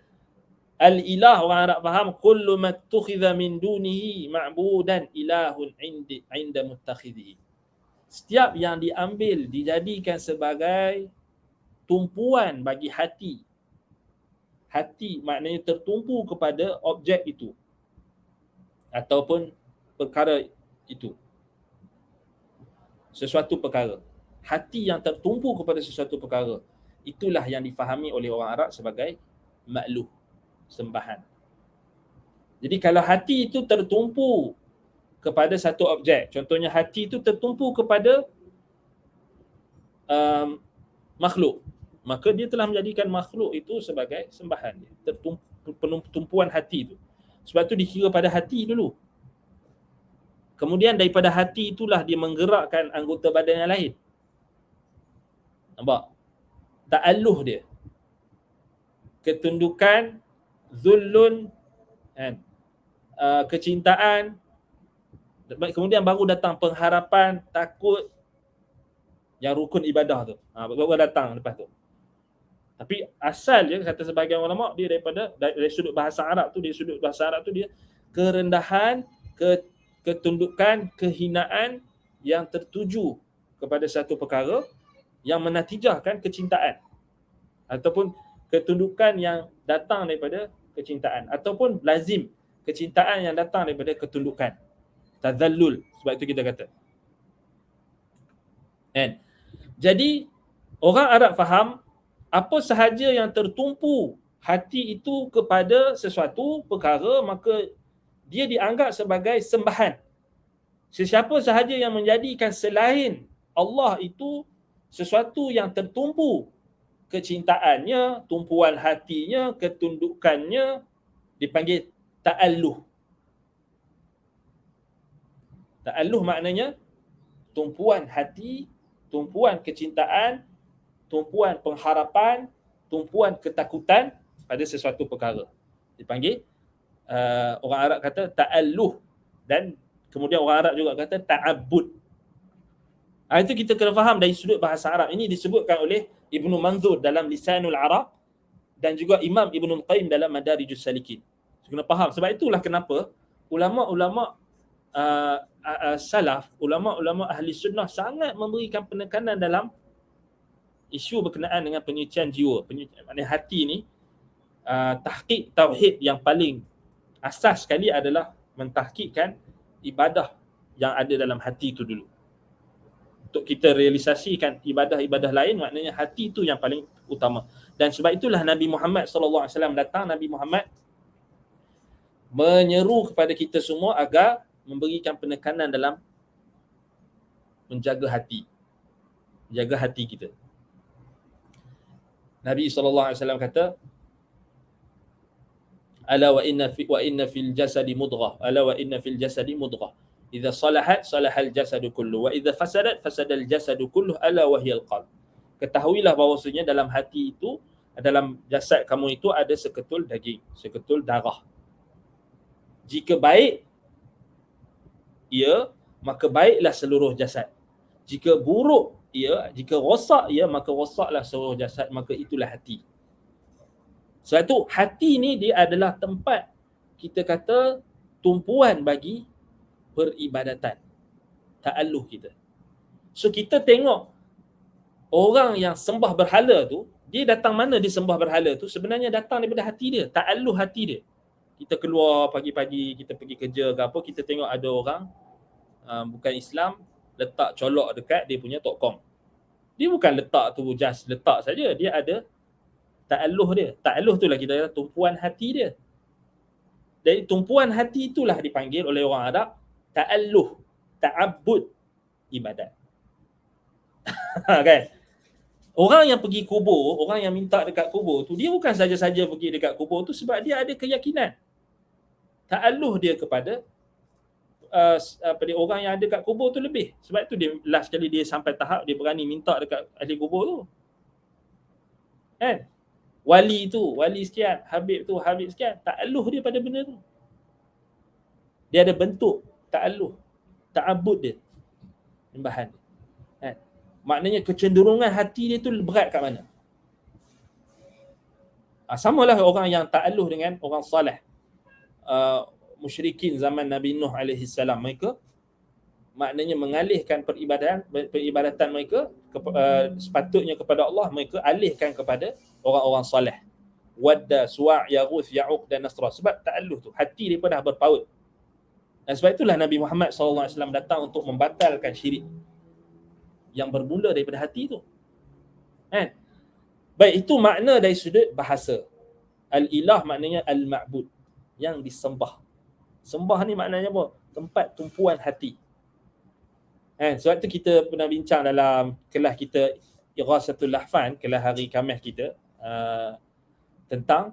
Al-ilah orang Arab faham, kullu mattukhidha min dunihi ma'budan ilahun inda muttakhidhihi. Setiap yang diambil, dijadikan sebagai tumpuan bagi hati. Hati maknanya tertumpu kepada objek itu ataupun perkara itu. Sesuatu perkara. Hati yang tertumpu kepada sesuatu perkara, itulah yang difahami oleh orang Arab sebagai ma'luh, sembahan. Jadi kalau hati itu tertumpu kepada satu objek, contohnya hati itu tertumpu kepada makhluk, maka dia telah menjadikan makhluk itu sebagai sembahan dia. Tumpuan hati itu. Sebab itu dikira pada hati dulu. Kemudian daripada hati itulah dia menggerakkan anggota badan yang lain. Nampak? Ta'alluh dia. Ketundukan, zullun, kan? Kecintaan, kemudian baru datang pengharapan, takut, yang rukun ibadah tu. Baru datang lepas tu. Tapi asal dia, kata sebahagian ulama, dia dari sudut bahasa Arab tu, dia kerendahan, ketundukan, kehinaan yang tertuju kepada satu perkara yang menatijahkan kecintaan, ataupun ketundukan yang datang daripada kecintaan, ataupun lazim kecintaan yang datang daripada ketundukan, tazallul. Sebab itu kita kata, kan? Jadi orang Arab faham, apa sahaja yang tertumpu hati itu kepada sesuatu perkara, maka dia dianggap sebagai sembahan. Sesiapa sahaja yang menjadikan selain Allah itu sesuatu yang tertumpu kecintaannya, tumpuan hatinya, ketundukannya, dipanggil ta'alluh. Ta'alluh maknanya tumpuan hati, tumpuan kecintaan, tumpuan pengharapan, tumpuan ketakutan pada sesuatu perkara. Dipanggil, orang Arab kata ta'alluh, dan kemudian orang Arab juga kata ta'abbud. Itu kita kena faham dari sudut bahasa Arab. Ini disebutkan oleh Ibnu Manzur dalam Lisanul Arab dan juga Imam Ibnul Qayyim dalam Madarijus Salikin. Kena faham. Sebab itulah kenapa ulama-ulama salaf, ulama-ulama ahli sunnah sangat memberikan penekanan dalam isu berkenaan dengan penyucian jiwa. Maknanya hati ni, tahqiq tauhid yang paling asas sekali adalah mentahqiqkan ibadah yang ada dalam hati itu dulu. Untuk kita realisasikan ibadah-ibadah lain, maknanya hati itu yang paling utama. Dan sebab itulah Nabi Muhammad SAW datang, Nabi Muhammad menyeru kepada kita semua agar memberikan penekanan dalam menjaga hati. Jaga hati kita. Nabi SAW kata, ala wa inna fil jasadi mudghah, ala wa inna fil jasadi mudghah, idza salahat salahal jasadu kullu wa idza fasadat fasadal jasadu kullu, ala wa hiyal qalb. Ketahuilah bahawasanya dalam hati itu, dalam jasad kamu itu ada seketul daging, seketul darah. Jika baik ia, maka baiklah seluruh jasad. Jika buruk ia, jika rosak ia, maka rosaklah seluruh jasad, maka itulah hati. Sebab itu hati ni dia adalah tempat, kita kata, tumpuan bagi peribadatan, ta'alluh kita. So kita tengok orang yang sembah berhala tu, dia datang mana dia sembah berhala tu, sebenarnya datang daripada hati dia, ta'alluh hati dia. Kita keluar pagi-pagi, kita pergi kerja ke apa, kita tengok ada orang bukan Islam letak colok dekat dia punya tokkom. Dia bukan letak tu just letak saja, dia ada ta'alluh dia. Ta'alluh itulah kita kata tumpuan hati dia. Jadi tumpuan hati itulah dipanggil oleh orang Arab ta'alluh, ta'abbud, ibadat. Kan? Orang yang pergi kubur, orang yang minta dekat kubur tu, dia bukan saja-saja pergi dekat kubur tu sebab dia ada keyakinan. Ta'alluh dia kepada orang yang ada kat kubur tu lebih. Sebab tu dia last kali dia sampai tahap dia berani minta dekat ahli kubur tu. Kan? Wali sekian, Habib sekian, ta'alluh dia pada benda tu. Dia ada bentuk ta'alluh, ta'abbud dia, sembahan dia. Kan? Maknanya kecenderungan hati dia tu berat kat mana? Samalah orang yang ta'alluh dengan orang salih. Musyrikin zaman Nabi Nuh alaihi salam, mereka maknanya mengalihkan peribadatan mereka sepatutnya kepada Allah, mereka alihkan kepada orang-orang soleh. Wadda, Suwa', Yaghuth, Ya'uq dan Nasra. Sebab ta'alluh tu, hati mereka dah berpaut. Dan sebab itulah Nabi Muhammad SAW datang untuk membatalkan syirik yang bermula daripada hati tu. Kan? Baik, itu makna dari sudut bahasa. Al-ilah maknanya al-ma'bud, yang disembah. Sembah ni maknanya apa? Tempat tumpuan hati. Sebab tu kita pernah bincang dalam kelas kita Ighasatul Lahfan, kelas hari Khamis kita, tentang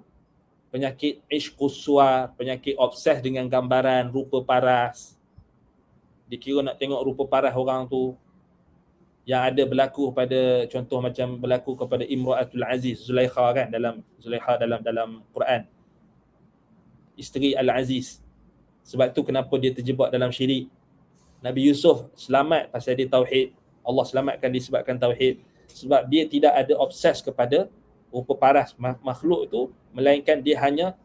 penyakit ishqus suwar, penyakit obses dengan gambaran, rupa paras. Dikira nak tengok rupa paras orang tu, yang ada berlaku pada, contoh macam berlaku kepada Imra'atul Aziz, Zulaikha kan, dalam Quran, isteri Al-Aziz. Sebab tu kenapa dia terjebak dalam syirik. Nabi Yusuf selamat pasal dia tauhid. Allah selamatkan disebabkan tauhid. Sebab dia tidak ada obses kepada rupa paras makhluk tu, melainkan dia hanya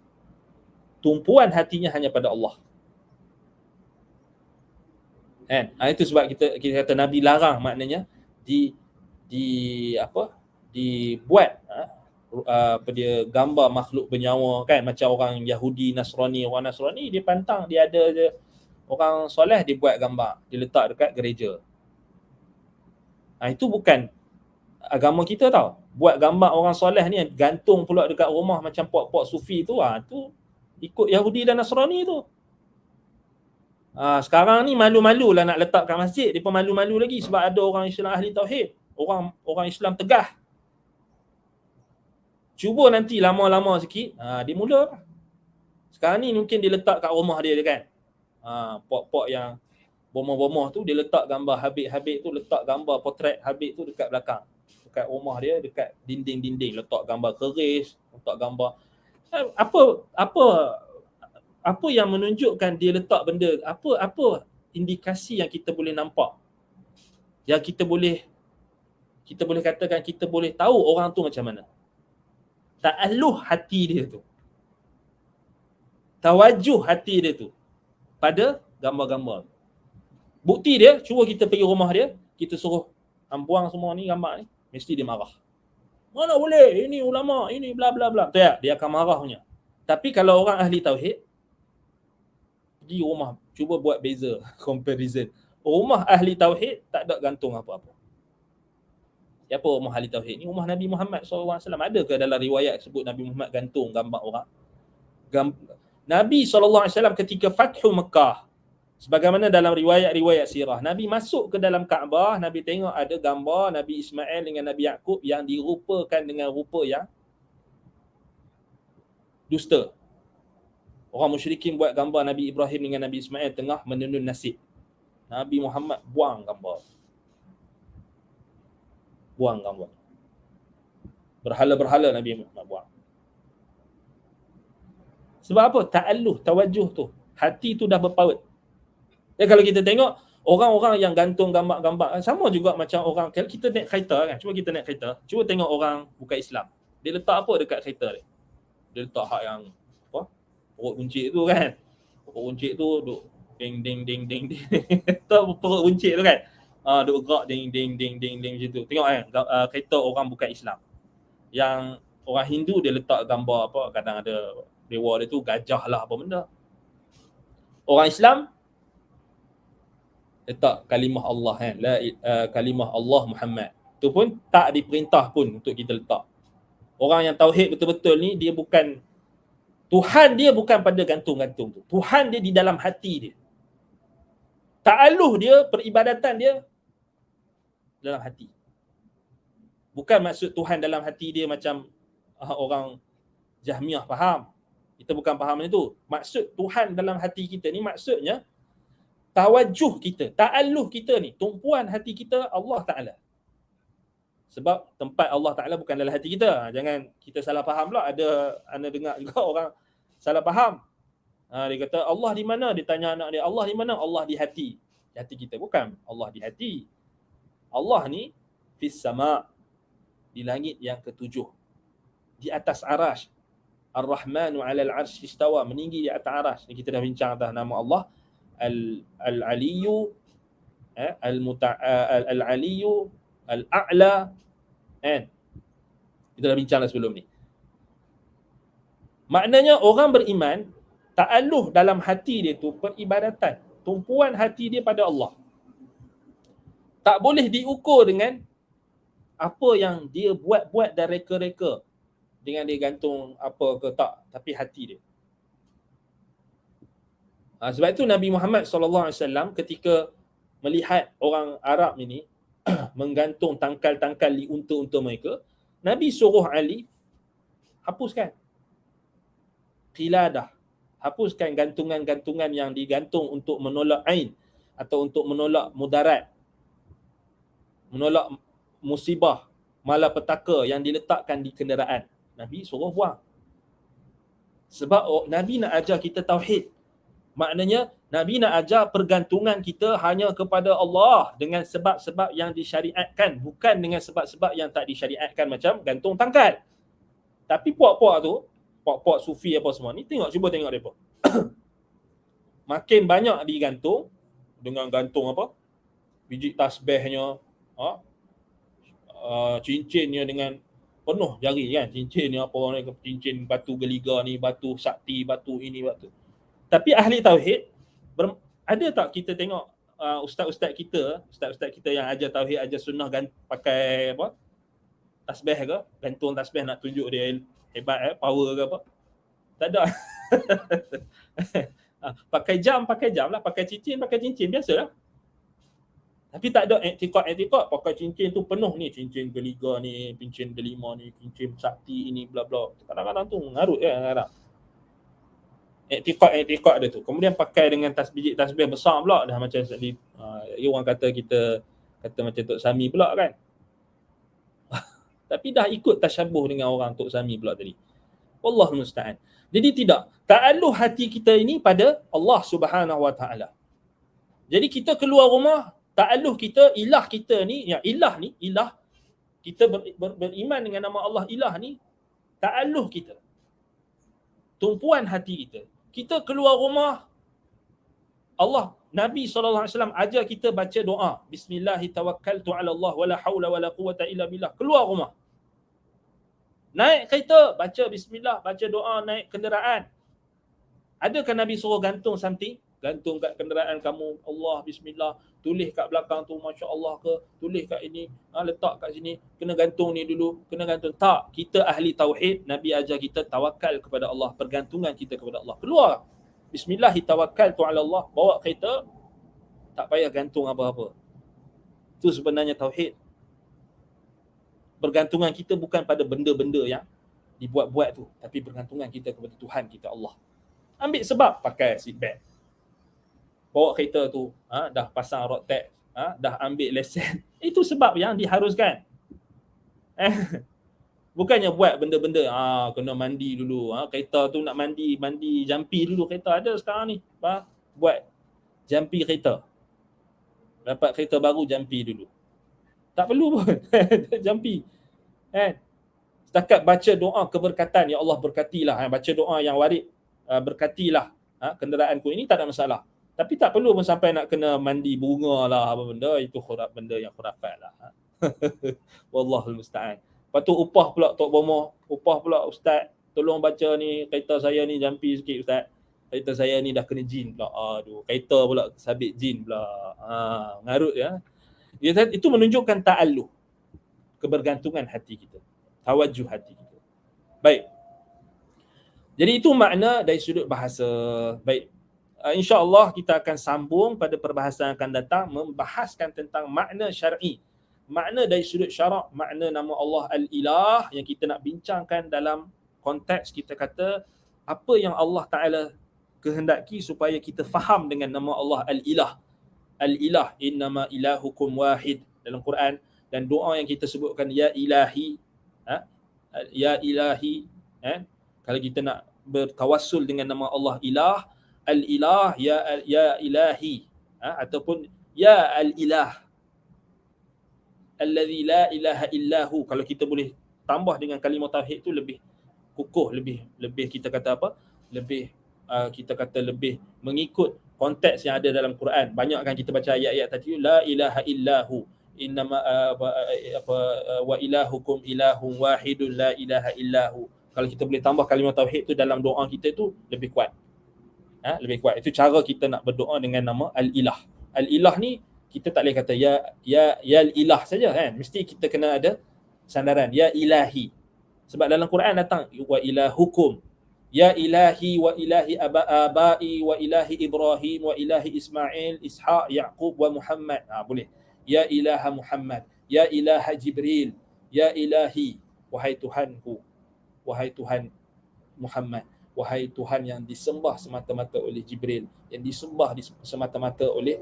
tumpuan hatinya hanya pada Allah. Kan? Itu sebab kita kata Nabi larang, maknanya dibuat dia gambar makhluk bernyawa kan, macam orang Yahudi, Nasrani. Orang Nasrani dia pantang, dia ada je orang soleh, dia buat gambar, dia letak dekat gereja. Itu bukan agama kita tau. Buat gambar orang soleh ni gantung pula dekat rumah macam puak-puak sufi tu, tu ikut Yahudi dan Nasrani tu. Sekarang ni malu-malu lah nak letak kat masjid. Dia pun malu-malu lagi sebab ada orang Islam ahli tauhid, orang Islam tegah. Cuba nanti lama-lama sikit, dia mula. Sekarang ni mungkin dia letak kat rumah dia kan. Pok-pok yang bomoh-bomoh tu, dia letak gambar Habib tu, letak gambar potret Habib tu dekat belakang, dekat rumah dia, dekat dinding-dinding, letak gambar keris, letak gambar apa yang menunjukkan dia letak benda, apa indikasi yang kita boleh nampak, yang kita boleh katakan kita boleh tahu orang tu macam mana. Ta'alluh hati dia tu, tawajuh hati dia tu pada gambar-gambar. Bukti dia, cuba kita pergi rumah dia, kita suruh buang semua ni gambar ni, mesti dia marah. Mana boleh, ini ulama, ini bla bla bla. Tak, dia akan marah punya. Tapi kalau orang ahli tauhid pergi rumah, cuba buat beza, comparison. Rumah ahli tauhid tak ada gantung apa-apa. Siapa rumah ahli tauhid ni? Rumah Nabi Muhammad SAW. Ada ke dalam riwayat sebut Nabi Muhammad gantung gambar orang? Nabi SAW ketika Fathu Mekah, sebagaimana dalam riwayat-riwayat sirah, Nabi masuk ke dalam Kaabah, Nabi tengok ada gambar Nabi Ismail dengan Nabi Yaqub yang dirupakan dengan rupa yang dusta. Orang musyrikin buat gambar Nabi Ibrahim dengan Nabi Ismail tengah menenun nasi. Nabi Muhammad buang gambar. Berhala-berhala Nabi Muhammad buang. Sebab apa? Ta'alluh, tawajuh tu. Hati tu dah berpaut. Kalau kita tengok orang-orang yang gantung gambar-gambar, sama juga macam orang, kalau kita naik kereta kan, cuba kita naik kereta, cuba tengok orang bukan Islam. Dia letak apa dekat kereta dia? Dia letak hak yang perut buncit tu kan. Perut buncit tu duk ding ding ding ding ding. Tahu perut buncit tu kan. Duk gerak ding ding ding ding ding macam tu. Tengok kan kereta orang bukan Islam. Yang orang Hindu dia letak gambar apa, kadang ada dewa dia tu gajah lah apa benda. Orang Islam letak kalimah Allah kan, kalimah Allah Muhammad. Tu pun tak diperintah pun untuk kita letak. Orang yang tauhid betul-betul ni, dia bukan Tuhan, dia bukan pada gantung-gantung tu. Tuhan dia di dalam hati dia. Ta'alluh dia, peribadatan dia dalam hati. Bukan maksud Tuhan dalam hati dia macam orang Jahmiyah faham. Kita bukan faham macam tu. Maksud Tuhan dalam hati kita ni maksudnya tawajuh kita, ta'alluh kita ni, tumpuan hati kita Allah Ta'ala. Sebab tempat Allah Ta'ala bukan dalam hati kita. Jangan kita salah faham pula. Anda dengar juga orang salah faham. Dia kata Allah di mana? Dia tanya anak dia, Allah di mana? Allah di hati. Di hati kita. Bukan Allah di hati. Allah ni fis sama', di langit yang ketujuh, di atas arash. Ar-Rahmanu 'alal 'arsy istawa, meninggi di atas arash. Ni kita dah bincang atas nama Allah Al-Aliyyu, Al-Aliyyu, Al-A'la, kan? Kita dah bincang dah sebelum ni. Maknanya orang beriman, ta'alluh dalam hati dia tu peribadatan, tumpuan hati dia pada Allah. Tak boleh diukur dengan apa yang dia buat-buat dan reka-reka, dengan dia gantung apa ke tak, tapi hati dia. Sebab itu Nabi Muhammad SAW ketika melihat orang Arab ini menggantung tangkal-tangkal di unta-unta mereka, Nabi suruh Ali hapuskan qiladah, hapuskan gantungan-gantungan yang digantung untuk menolak ain atau untuk menolak mudarat, menolak musibah, malapetaka yang diletakkan di kenderaan. Nabi suruh buang. Sebab Nabi nak ajar kita tauhid. Maknanya Nabi nak ajar pergantungan kita hanya kepada Allah dengan sebab-sebab yang disyariatkan, bukan dengan sebab-sebab yang tak disyariatkan, macam gantung tangkal. Tapi puak-puak tu, puak-puak sufi apa semua ni, cuba tengok mereka. Makin banyak digantung dengan gantung apa? Biji tasbihnya, cincinnya dengan penuh jari kan, cincin ni apa ni, cincin batu geliga ni, batu sakti, batu ini, batu. Tapi ahli tauhid, ada tak kita tengok ustaz-ustaz kita yang ajar tauhid, ajar sunnah pakai apa? Tasbih ke? Gantung tasbih nak tunjuk dia hebat, power ke apa? Tak ada. Pakai jam lah, pakai cincin biasalah. Tapi tak ada i'tiqad pakai cincin tu penuh ni, cincin geliga ni, cincin delima ni, cincin sakti ini, bla bla. Kadang-kadang tu mengarut kan kadang. I'tiqad dia tu. Kemudian pakai dengan biji tasbih besar pula, dah macam orang kata macam Tok Sami pula kan. Tapi dah ikut tasyabuh dengan orang Tok Sami pula tadi. Wallahu musta'an. Jadi tidak, ta'alluh hati kita ini pada Allah Subhanahu wa taala. Jadi kita keluar rumah, ta'alluh kita, ilah kita ni, ilah kita beriman dengan nama Allah ilah ni, ta'alluh kita, tumpuan hati kita. Kita keluar rumah, Allah, Nabi SAW ajar kita baca doa, Bismillahi tawakkaltu ala Allah wala hawla wala quwata illa billah. Keluar rumah, naik kereta, baca bismillah, baca doa, naik kenderaan. Adakah Nabi suruh gantung something? Gantung kat kenderaan kamu, Allah bismillah, tulis kat belakang tu Masya Allah ke, tulis kat ini, letak kat sini, kena gantung ni dulu, kena gantung. Tak, kita ahli tauhid, Nabi ajar kita tawakal kepada Allah, pergantungan kita kepada Allah. Keluar, Bismillahi tawakkaltu ala Allah, bawa kereta, tak payah gantung apa-apa. Itu sebenarnya tauhid. Bergantungan kita bukan pada benda-benda yang dibuat-buat tu, tapi bergantungan kita kepada Tuhan kita Allah. Ambil sebab, pakai seat belt, bawa kereta tu, dah pasang road tax, dah ambil lesen. Itu sebab yang diharuskan. Bukannya buat benda-benda, kena mandi dulu, kereta tu nak mandi jampi dulu kereta. Ada sekarang ni, buat jampi kereta. Dapat kereta baru, jampi dulu. Tak perlu pun jampi. Setakat baca doa keberkatan, ya Allah berkatilah, baca doa yang warid, berkatilah kenderaanku ini, tak ada masalah. Tapi tak perlu pun sampai nak kena mandi bunga lah, apa benda, itu benda yang khurafat lah. Wallahul musta'an. Lepas tu upah pula Tok Bomo, upah pula ustaz, tolong baca ni kereta saya ni jampi sikit ustaz. Kereta saya ni dah kena jin pula. Aduh, kereta pula sabit jin pula. Ngarut ya. Itu menunjukkan ta'alluh, kebergantungan hati kita, tawajuh hati kita. Baik. Jadi itu makna dari sudut bahasa. Baik. InsyaAllah kita akan sambung pada perbahasan yang akan datang, membahaskan tentang makna syar'i, makna dari sudut syarak, makna nama Allah Al-Ilah yang kita nak bincangkan dalam konteks kita kata apa yang Allah Ta'ala kehendaki supaya kita faham dengan nama Allah Al-Ilah. Al-Ilah, innama ilahukum wahid dalam Quran, dan doa yang kita sebutkan ya ilahi, ya ilahi, kalau kita nak bertawassul dengan nama Allah Ilah, Al-Ilah, ya ilahi, ataupun ya Al-Ilah allazi la ilaha illahu. Kalau kita boleh tambah dengan kalimah tauhid tu lebih kukuh, lebih kita kata apa? Lebih kita kata lebih mengikut konteks yang ada dalam Quran. Banyakkan kita baca ayat-ayat tadi, la ilaha illahu, innama wa ilahukum ilahun wahidun la ilaha illahu. Kalau kita boleh tambah kalimah tauhid tu dalam doa kita tu lebih kuat. Lebih kuat. Itu cara kita nak berdoa dengan nama Al-Ilah. Al-Ilah ni kita tak boleh kata ya Al-Ilah saja kan. Mesti kita kena ada sandaran ya ilahi. Sebab dalam Quran datang wa ilahukum, ya ilahi wa ilahi abai wa ilahi Ibrahim wa ilahi Ismail, Ishaq, Yaqub wa Muhammad. Boleh. Ya ilaha Muhammad, ya ilaha Jibril, ya ilahi, wahai Tuhanku, wahai Tuhan Muhammad, wahai Tuhan yang disembah semata-mata oleh Jibril, yang disembah semata-mata oleh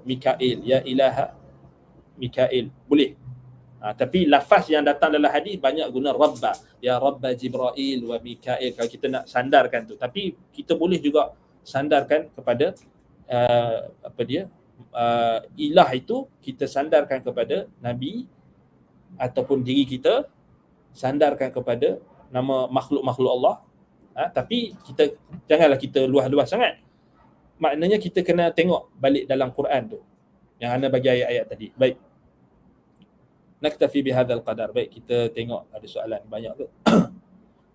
Mikail, ya ilaha Mikail. Boleh. Tapi lafaz yang datang dalam hadis banyak guna Rabba, ya Rabba Jibril wa Mikail, kalau kita nak sandarkan tu. Tapi kita boleh juga sandarkan kepada ilah itu kita sandarkan kepada Nabi, ataupun diri kita sandarkan kepada nama makhluk-makhluk Allah. Tapi kita janganlah kita luas-luas sangat. Maknanya kita kena tengok balik dalam Quran tu yang ana bagi ayat-ayat tadi. Baik, naktafi bihadzal qadar. Baik, kita tengok ada soalan banyak tu.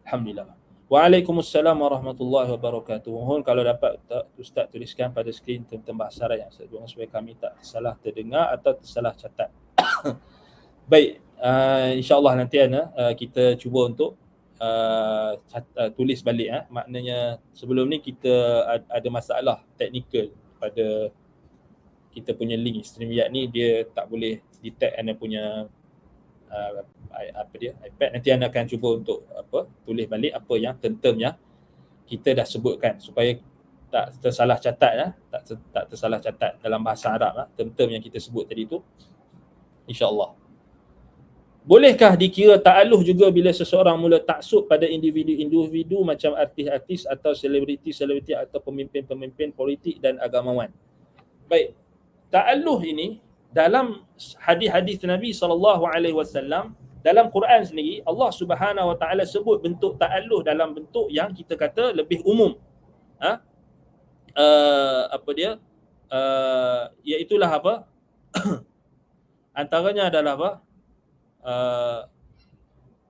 Alhamdulillah. Waalaikumsalam warahmatullahi wabarakatuh. Mohon kalau dapat Ustaz tuliskan pada skrin tentang bahasa Arab yang saya supaya kami tak salah terdengar atau tersalah catat. Baik, insya-Allah nanti kita cuba untuk tulis balik. Maknanya sebelum ni kita ada masalah teknikal pada kita punya link StreamYard ni, dia tak boleh detect anda punya iPad. Nanti anda akan cuba untuk tulis balik apa yang term yang kita dah sebutkan supaya tak tersalah catat, tak tersalah catat dalam bahasa Arab term yang kita sebut tadi tu, insya-Allah. Bolehkah dikira ta'aluh juga bila seseorang mula taksub pada individu-individu macam artis-artis atau selebriti atau pemimpin-pemimpin politik dan agamawan? Baik, ta'aluh ini dalam hadis-hadis Nabi SAW, dalam Quran sendiri Allah Subhanahu Wa Taala sebut bentuk ta'aluh dalam bentuk yang kita kata lebih umum. Iaitulah apa? Antaranya adalah apa?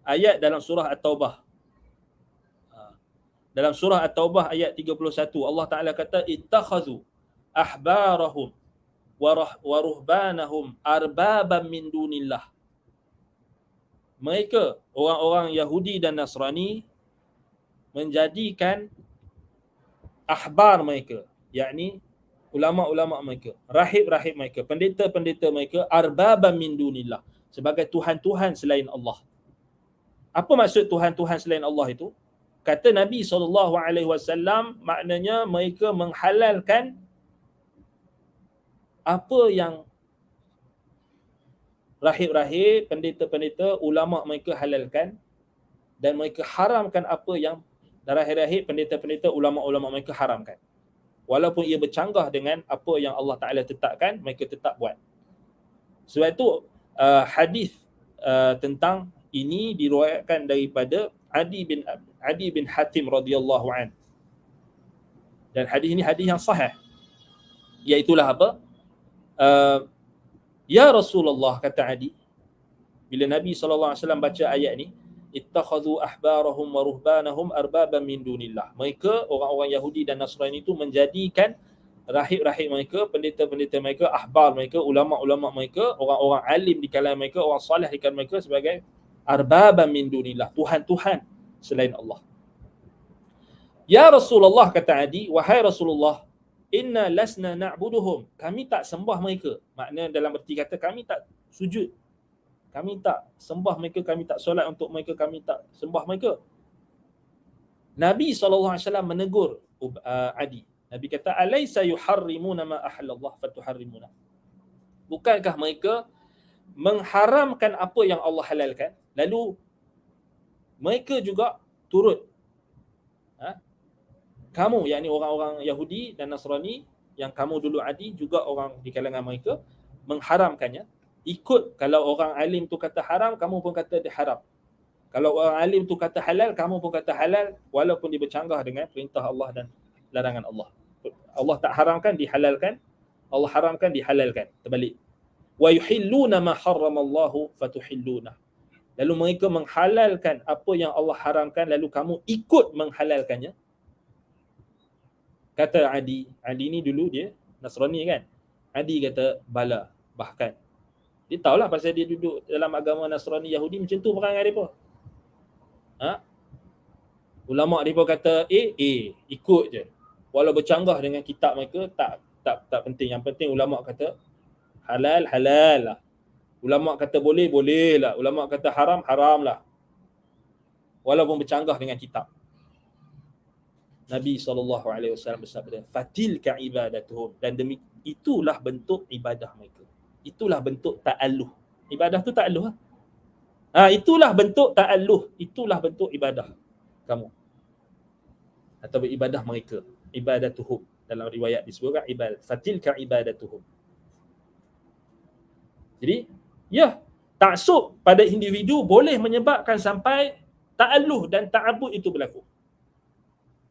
Ayat dalam surah At-Taubah. Dalam surah At-Taubah ayat 31 Allah Taala kata ittakhadhu ahbarahum wa ruhbanahum arbaban min dunillah. Mereka orang-orang Yahudi dan Nasrani menjadikan ahbar mereka, yakni ulama-ulama mereka, rahib-rahib mereka, pendeta-pendeta mereka, arbaban min dunillah, sebagai tuhan-tuhan selain Allah. Apa maksud tuhan-tuhan selain Allah itu? Kata Nabi SAW, maknanya mereka menghalalkan apa yang rahib-rahib, pendeta-pendeta, ulama mereka halalkan, dan mereka haramkan apa yang rahib-rahib, pendeta-pendeta, ulama-ulama mereka haramkan. Walaupun ia bercanggah dengan apa yang Allah Ta'ala tetapkan, mereka tetap buat. Sebab itu hadis tentang ini diriwayatkan daripada Adi bin Hatim radhiyallahu an. Dan hadis ini hadis yang sahih. Iaitulah apa? Ya Rasulullah, kata Adi, bila Nabi SAW baca ayat ni, ittakhadhu ahbarahum wa ruhbanahum arbaban min dunillah. Mereka, orang-orang Yahudi dan Nasrani itu menjadikan rahib-rahib mereka, pendeta-pendeta mereka, ahbar mereka, ulama-ulama mereka, orang-orang alim di kalangan mereka, orang soleh di kalangan mereka sebagai arbaban min dunillah, tuhan-tuhan selain Allah. Ya Rasulullah, kata Adi, wahai Rasulullah, inna lasna na'buduhum, kami tak sembah mereka. Makna dalam erti kata kami tak sujud, kami tak sembah mereka, kami tak solat untuk mereka, kami tak sembah mereka. Nabi SAW menegur Adi. Nabi kata alaysa yuharrimuna ma ahallallah fatuharrimuna. Bukankah mereka mengharamkan apa yang Allah halalkan, lalu mereka juga turut, kamu yakni orang-orang Yahudi dan Nasrani yang kamu dulu Adi juga orang di kalangan mereka mengharamkannya, ikut. Kalau orang alim tu kata haram, kamu pun kata dia haram. Kalau orang alim tu kata halal, kamu pun kata halal, walaupun dia bercanggah dengan perintah Allah dan larangan Allah. Allah tak haramkan, dihalalkan. Allah haramkan, dihalalkan. Terbalik. Wa yuhilluna ma harramallahu fatuhilluna. Lalu mereka menghalalkan apa yang Allah haramkan, lalu kamu ikut menghalalkannya. Kata Adi ni dulu dia Nasrani kan. Adi kata bala, bahkan dia tahulah pasal dia duduk dalam agama Nasrani Yahudi, macam tu perangai depa. Ulama depa kata ikut je. Walau bercanggah dengan kitab mereka, tak penting. Yang penting ulama kata halal lah. Ulama kata boleh lah. Ulama kata haram lah. Walaupun bercanggah dengan kitab. Nabi SAW bersabda, fatilka ibadatuhum, dan demi itulah bentuk ibadah mereka. Itulah bentuk ta'alluh. Ibadah tu ta'alluh. Itulah bentuk ta'alluh. Itulah bentuk ibadah kamu. Atau ibadah mereka. Ibadatuhum. Dalam riwayat disebutkan ibadah. Fatilka ibadatuhum. Jadi, taksub pada individu boleh menyebabkan sampai ta'alluh dan ta'abud itu berlaku.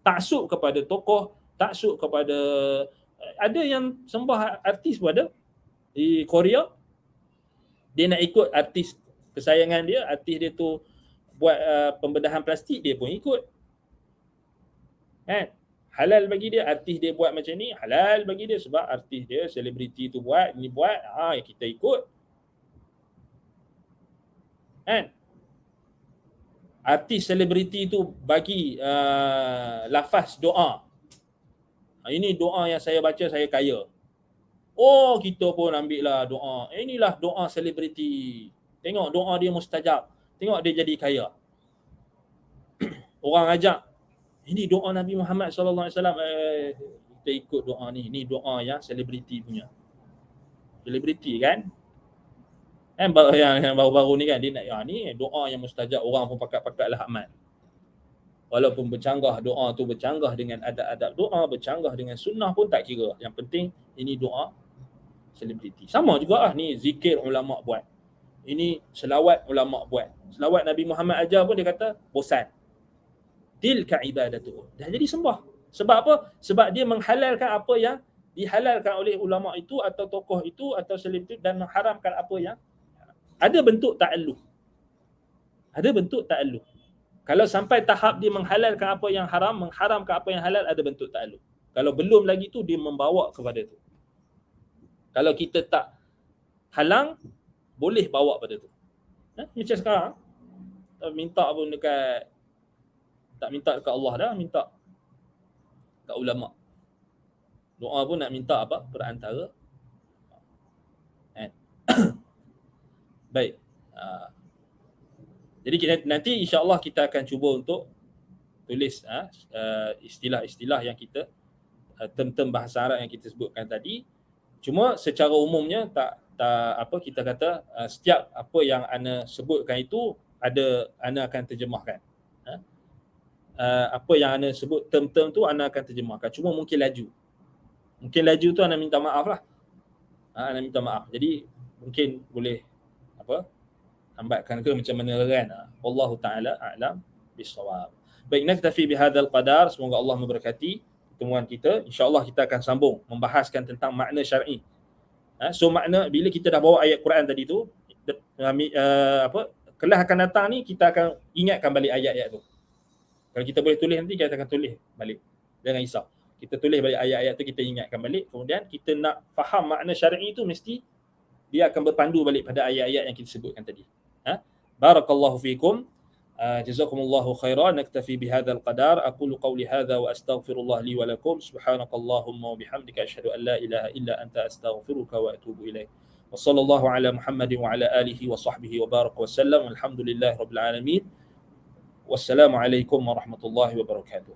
Taksub kepada tokoh, taksub kepada, ada yang sembah artis pun ada. Di Korea, dia nak ikut artis kesayangan dia, artis dia tu buat pembedahan plastik, dia pun ikut. Kan? Halal bagi dia, artis dia buat macam ni, halal bagi dia sebab artis dia, selebriti tu buat, ni buat, kita ikut. Kan? Artis selebriti tu bagi lafaz doa. Ini doa yang saya baca, saya kaya. Kita pun ambil lah doa. Inilah doa selebriti. Tengok doa dia mustajab. Tengok dia jadi kaya. Orang ajak, ini doa Nabi Muhammad SAW. Kita ikut doa ni. Ini doa yang selebriti punya. Selebriti kan? Yang baru-baru ni kan, dia nak ni doa yang mustajab, orang pun pakat-pakatlah amal. Walaupun bercanggah doa tu, bercanggah dengan adab-adab doa, bercanggah dengan sunnah pun tak kira. Yang penting ini doa selebriti. Sama juga ni zikir ulama buat. Ini selawat ulama buat. Selawat Nabi Muhammad ajar pun dia kata bosan. Tilka ibadatuh. Dah jadi sembah. Sebab apa? Sebab dia menghalalkan apa yang dihalalkan oleh ulama itu atau tokoh itu atau selebriti, dan mengharamkan apa yang ada bentuk ta'alluh. Ada bentuk ta'alluh. Kalau sampai tahap dia menghalalkan apa yang haram, mengharamkan apa yang halal, ada bentuk ta'alluh. Kalau belum lagi tu, dia membawa kepada tu. Kalau kita tak halang, boleh bawa pada tu. Macam sekarang, minta pun dekat, tak minta dekat Allah dah, minta dekat ulama. Doa pun nak minta apa? Perantara. Baik. Jadi nanti insya-Allah kita akan cuba untuk tulis istilah-istilah yang kita, term-term bahasa Arab yang kita sebutkan tadi. Cuma secara umumnya tak kita kata setiap apa yang ana sebutkan itu ana akan terjemahkan. Apa yang ana sebut term-term tu ana akan terjemahkan. Cuma mungkin laju. Mungkin laju tu ana minta maaf lah. Ana minta maaf. Jadi mungkin boleh lambatkan ke macam mana kan. Wallahu taala a'lam bissawab. Baik, naktafi bihadzal qadar. Semoga Allah memberkati pertemuan kita. Insya-Allah kita akan sambung membahaskan tentang makna syar'i. So makna, bila kita dah bawa ayat Quran tadi tu, kelas akan datang ni kita akan ingatkan balik ayat-ayat tu. Kalau kita boleh tulis nanti, kita akan tulis balik. Jangan risau. Kita tulis balik ayat-ayat tu, kita ingatkan balik. Kemudian kita nak faham makna syar'i tu, mesti dia akan berpandu balik pada ayat-ayat yang kita sebutkan tadi. Barakallahu fikum. Jazakumullahu khairan. Naktafi bihadzal qadar. Aqulu qawli hadza wa astaghfirullah li wa lakum. Subhanakallahumma wa bihamdika asyhadu an la ilaha illa anta astaghfiruka wa atubu ilaik. Wa sallallahu ala Muhammadin wa ala alihi wa sahbihi wa baraka wa sallam. Alhamdulillahirabbil alamin. Wassalamu alaikum warahmatullahi wabarakatuh.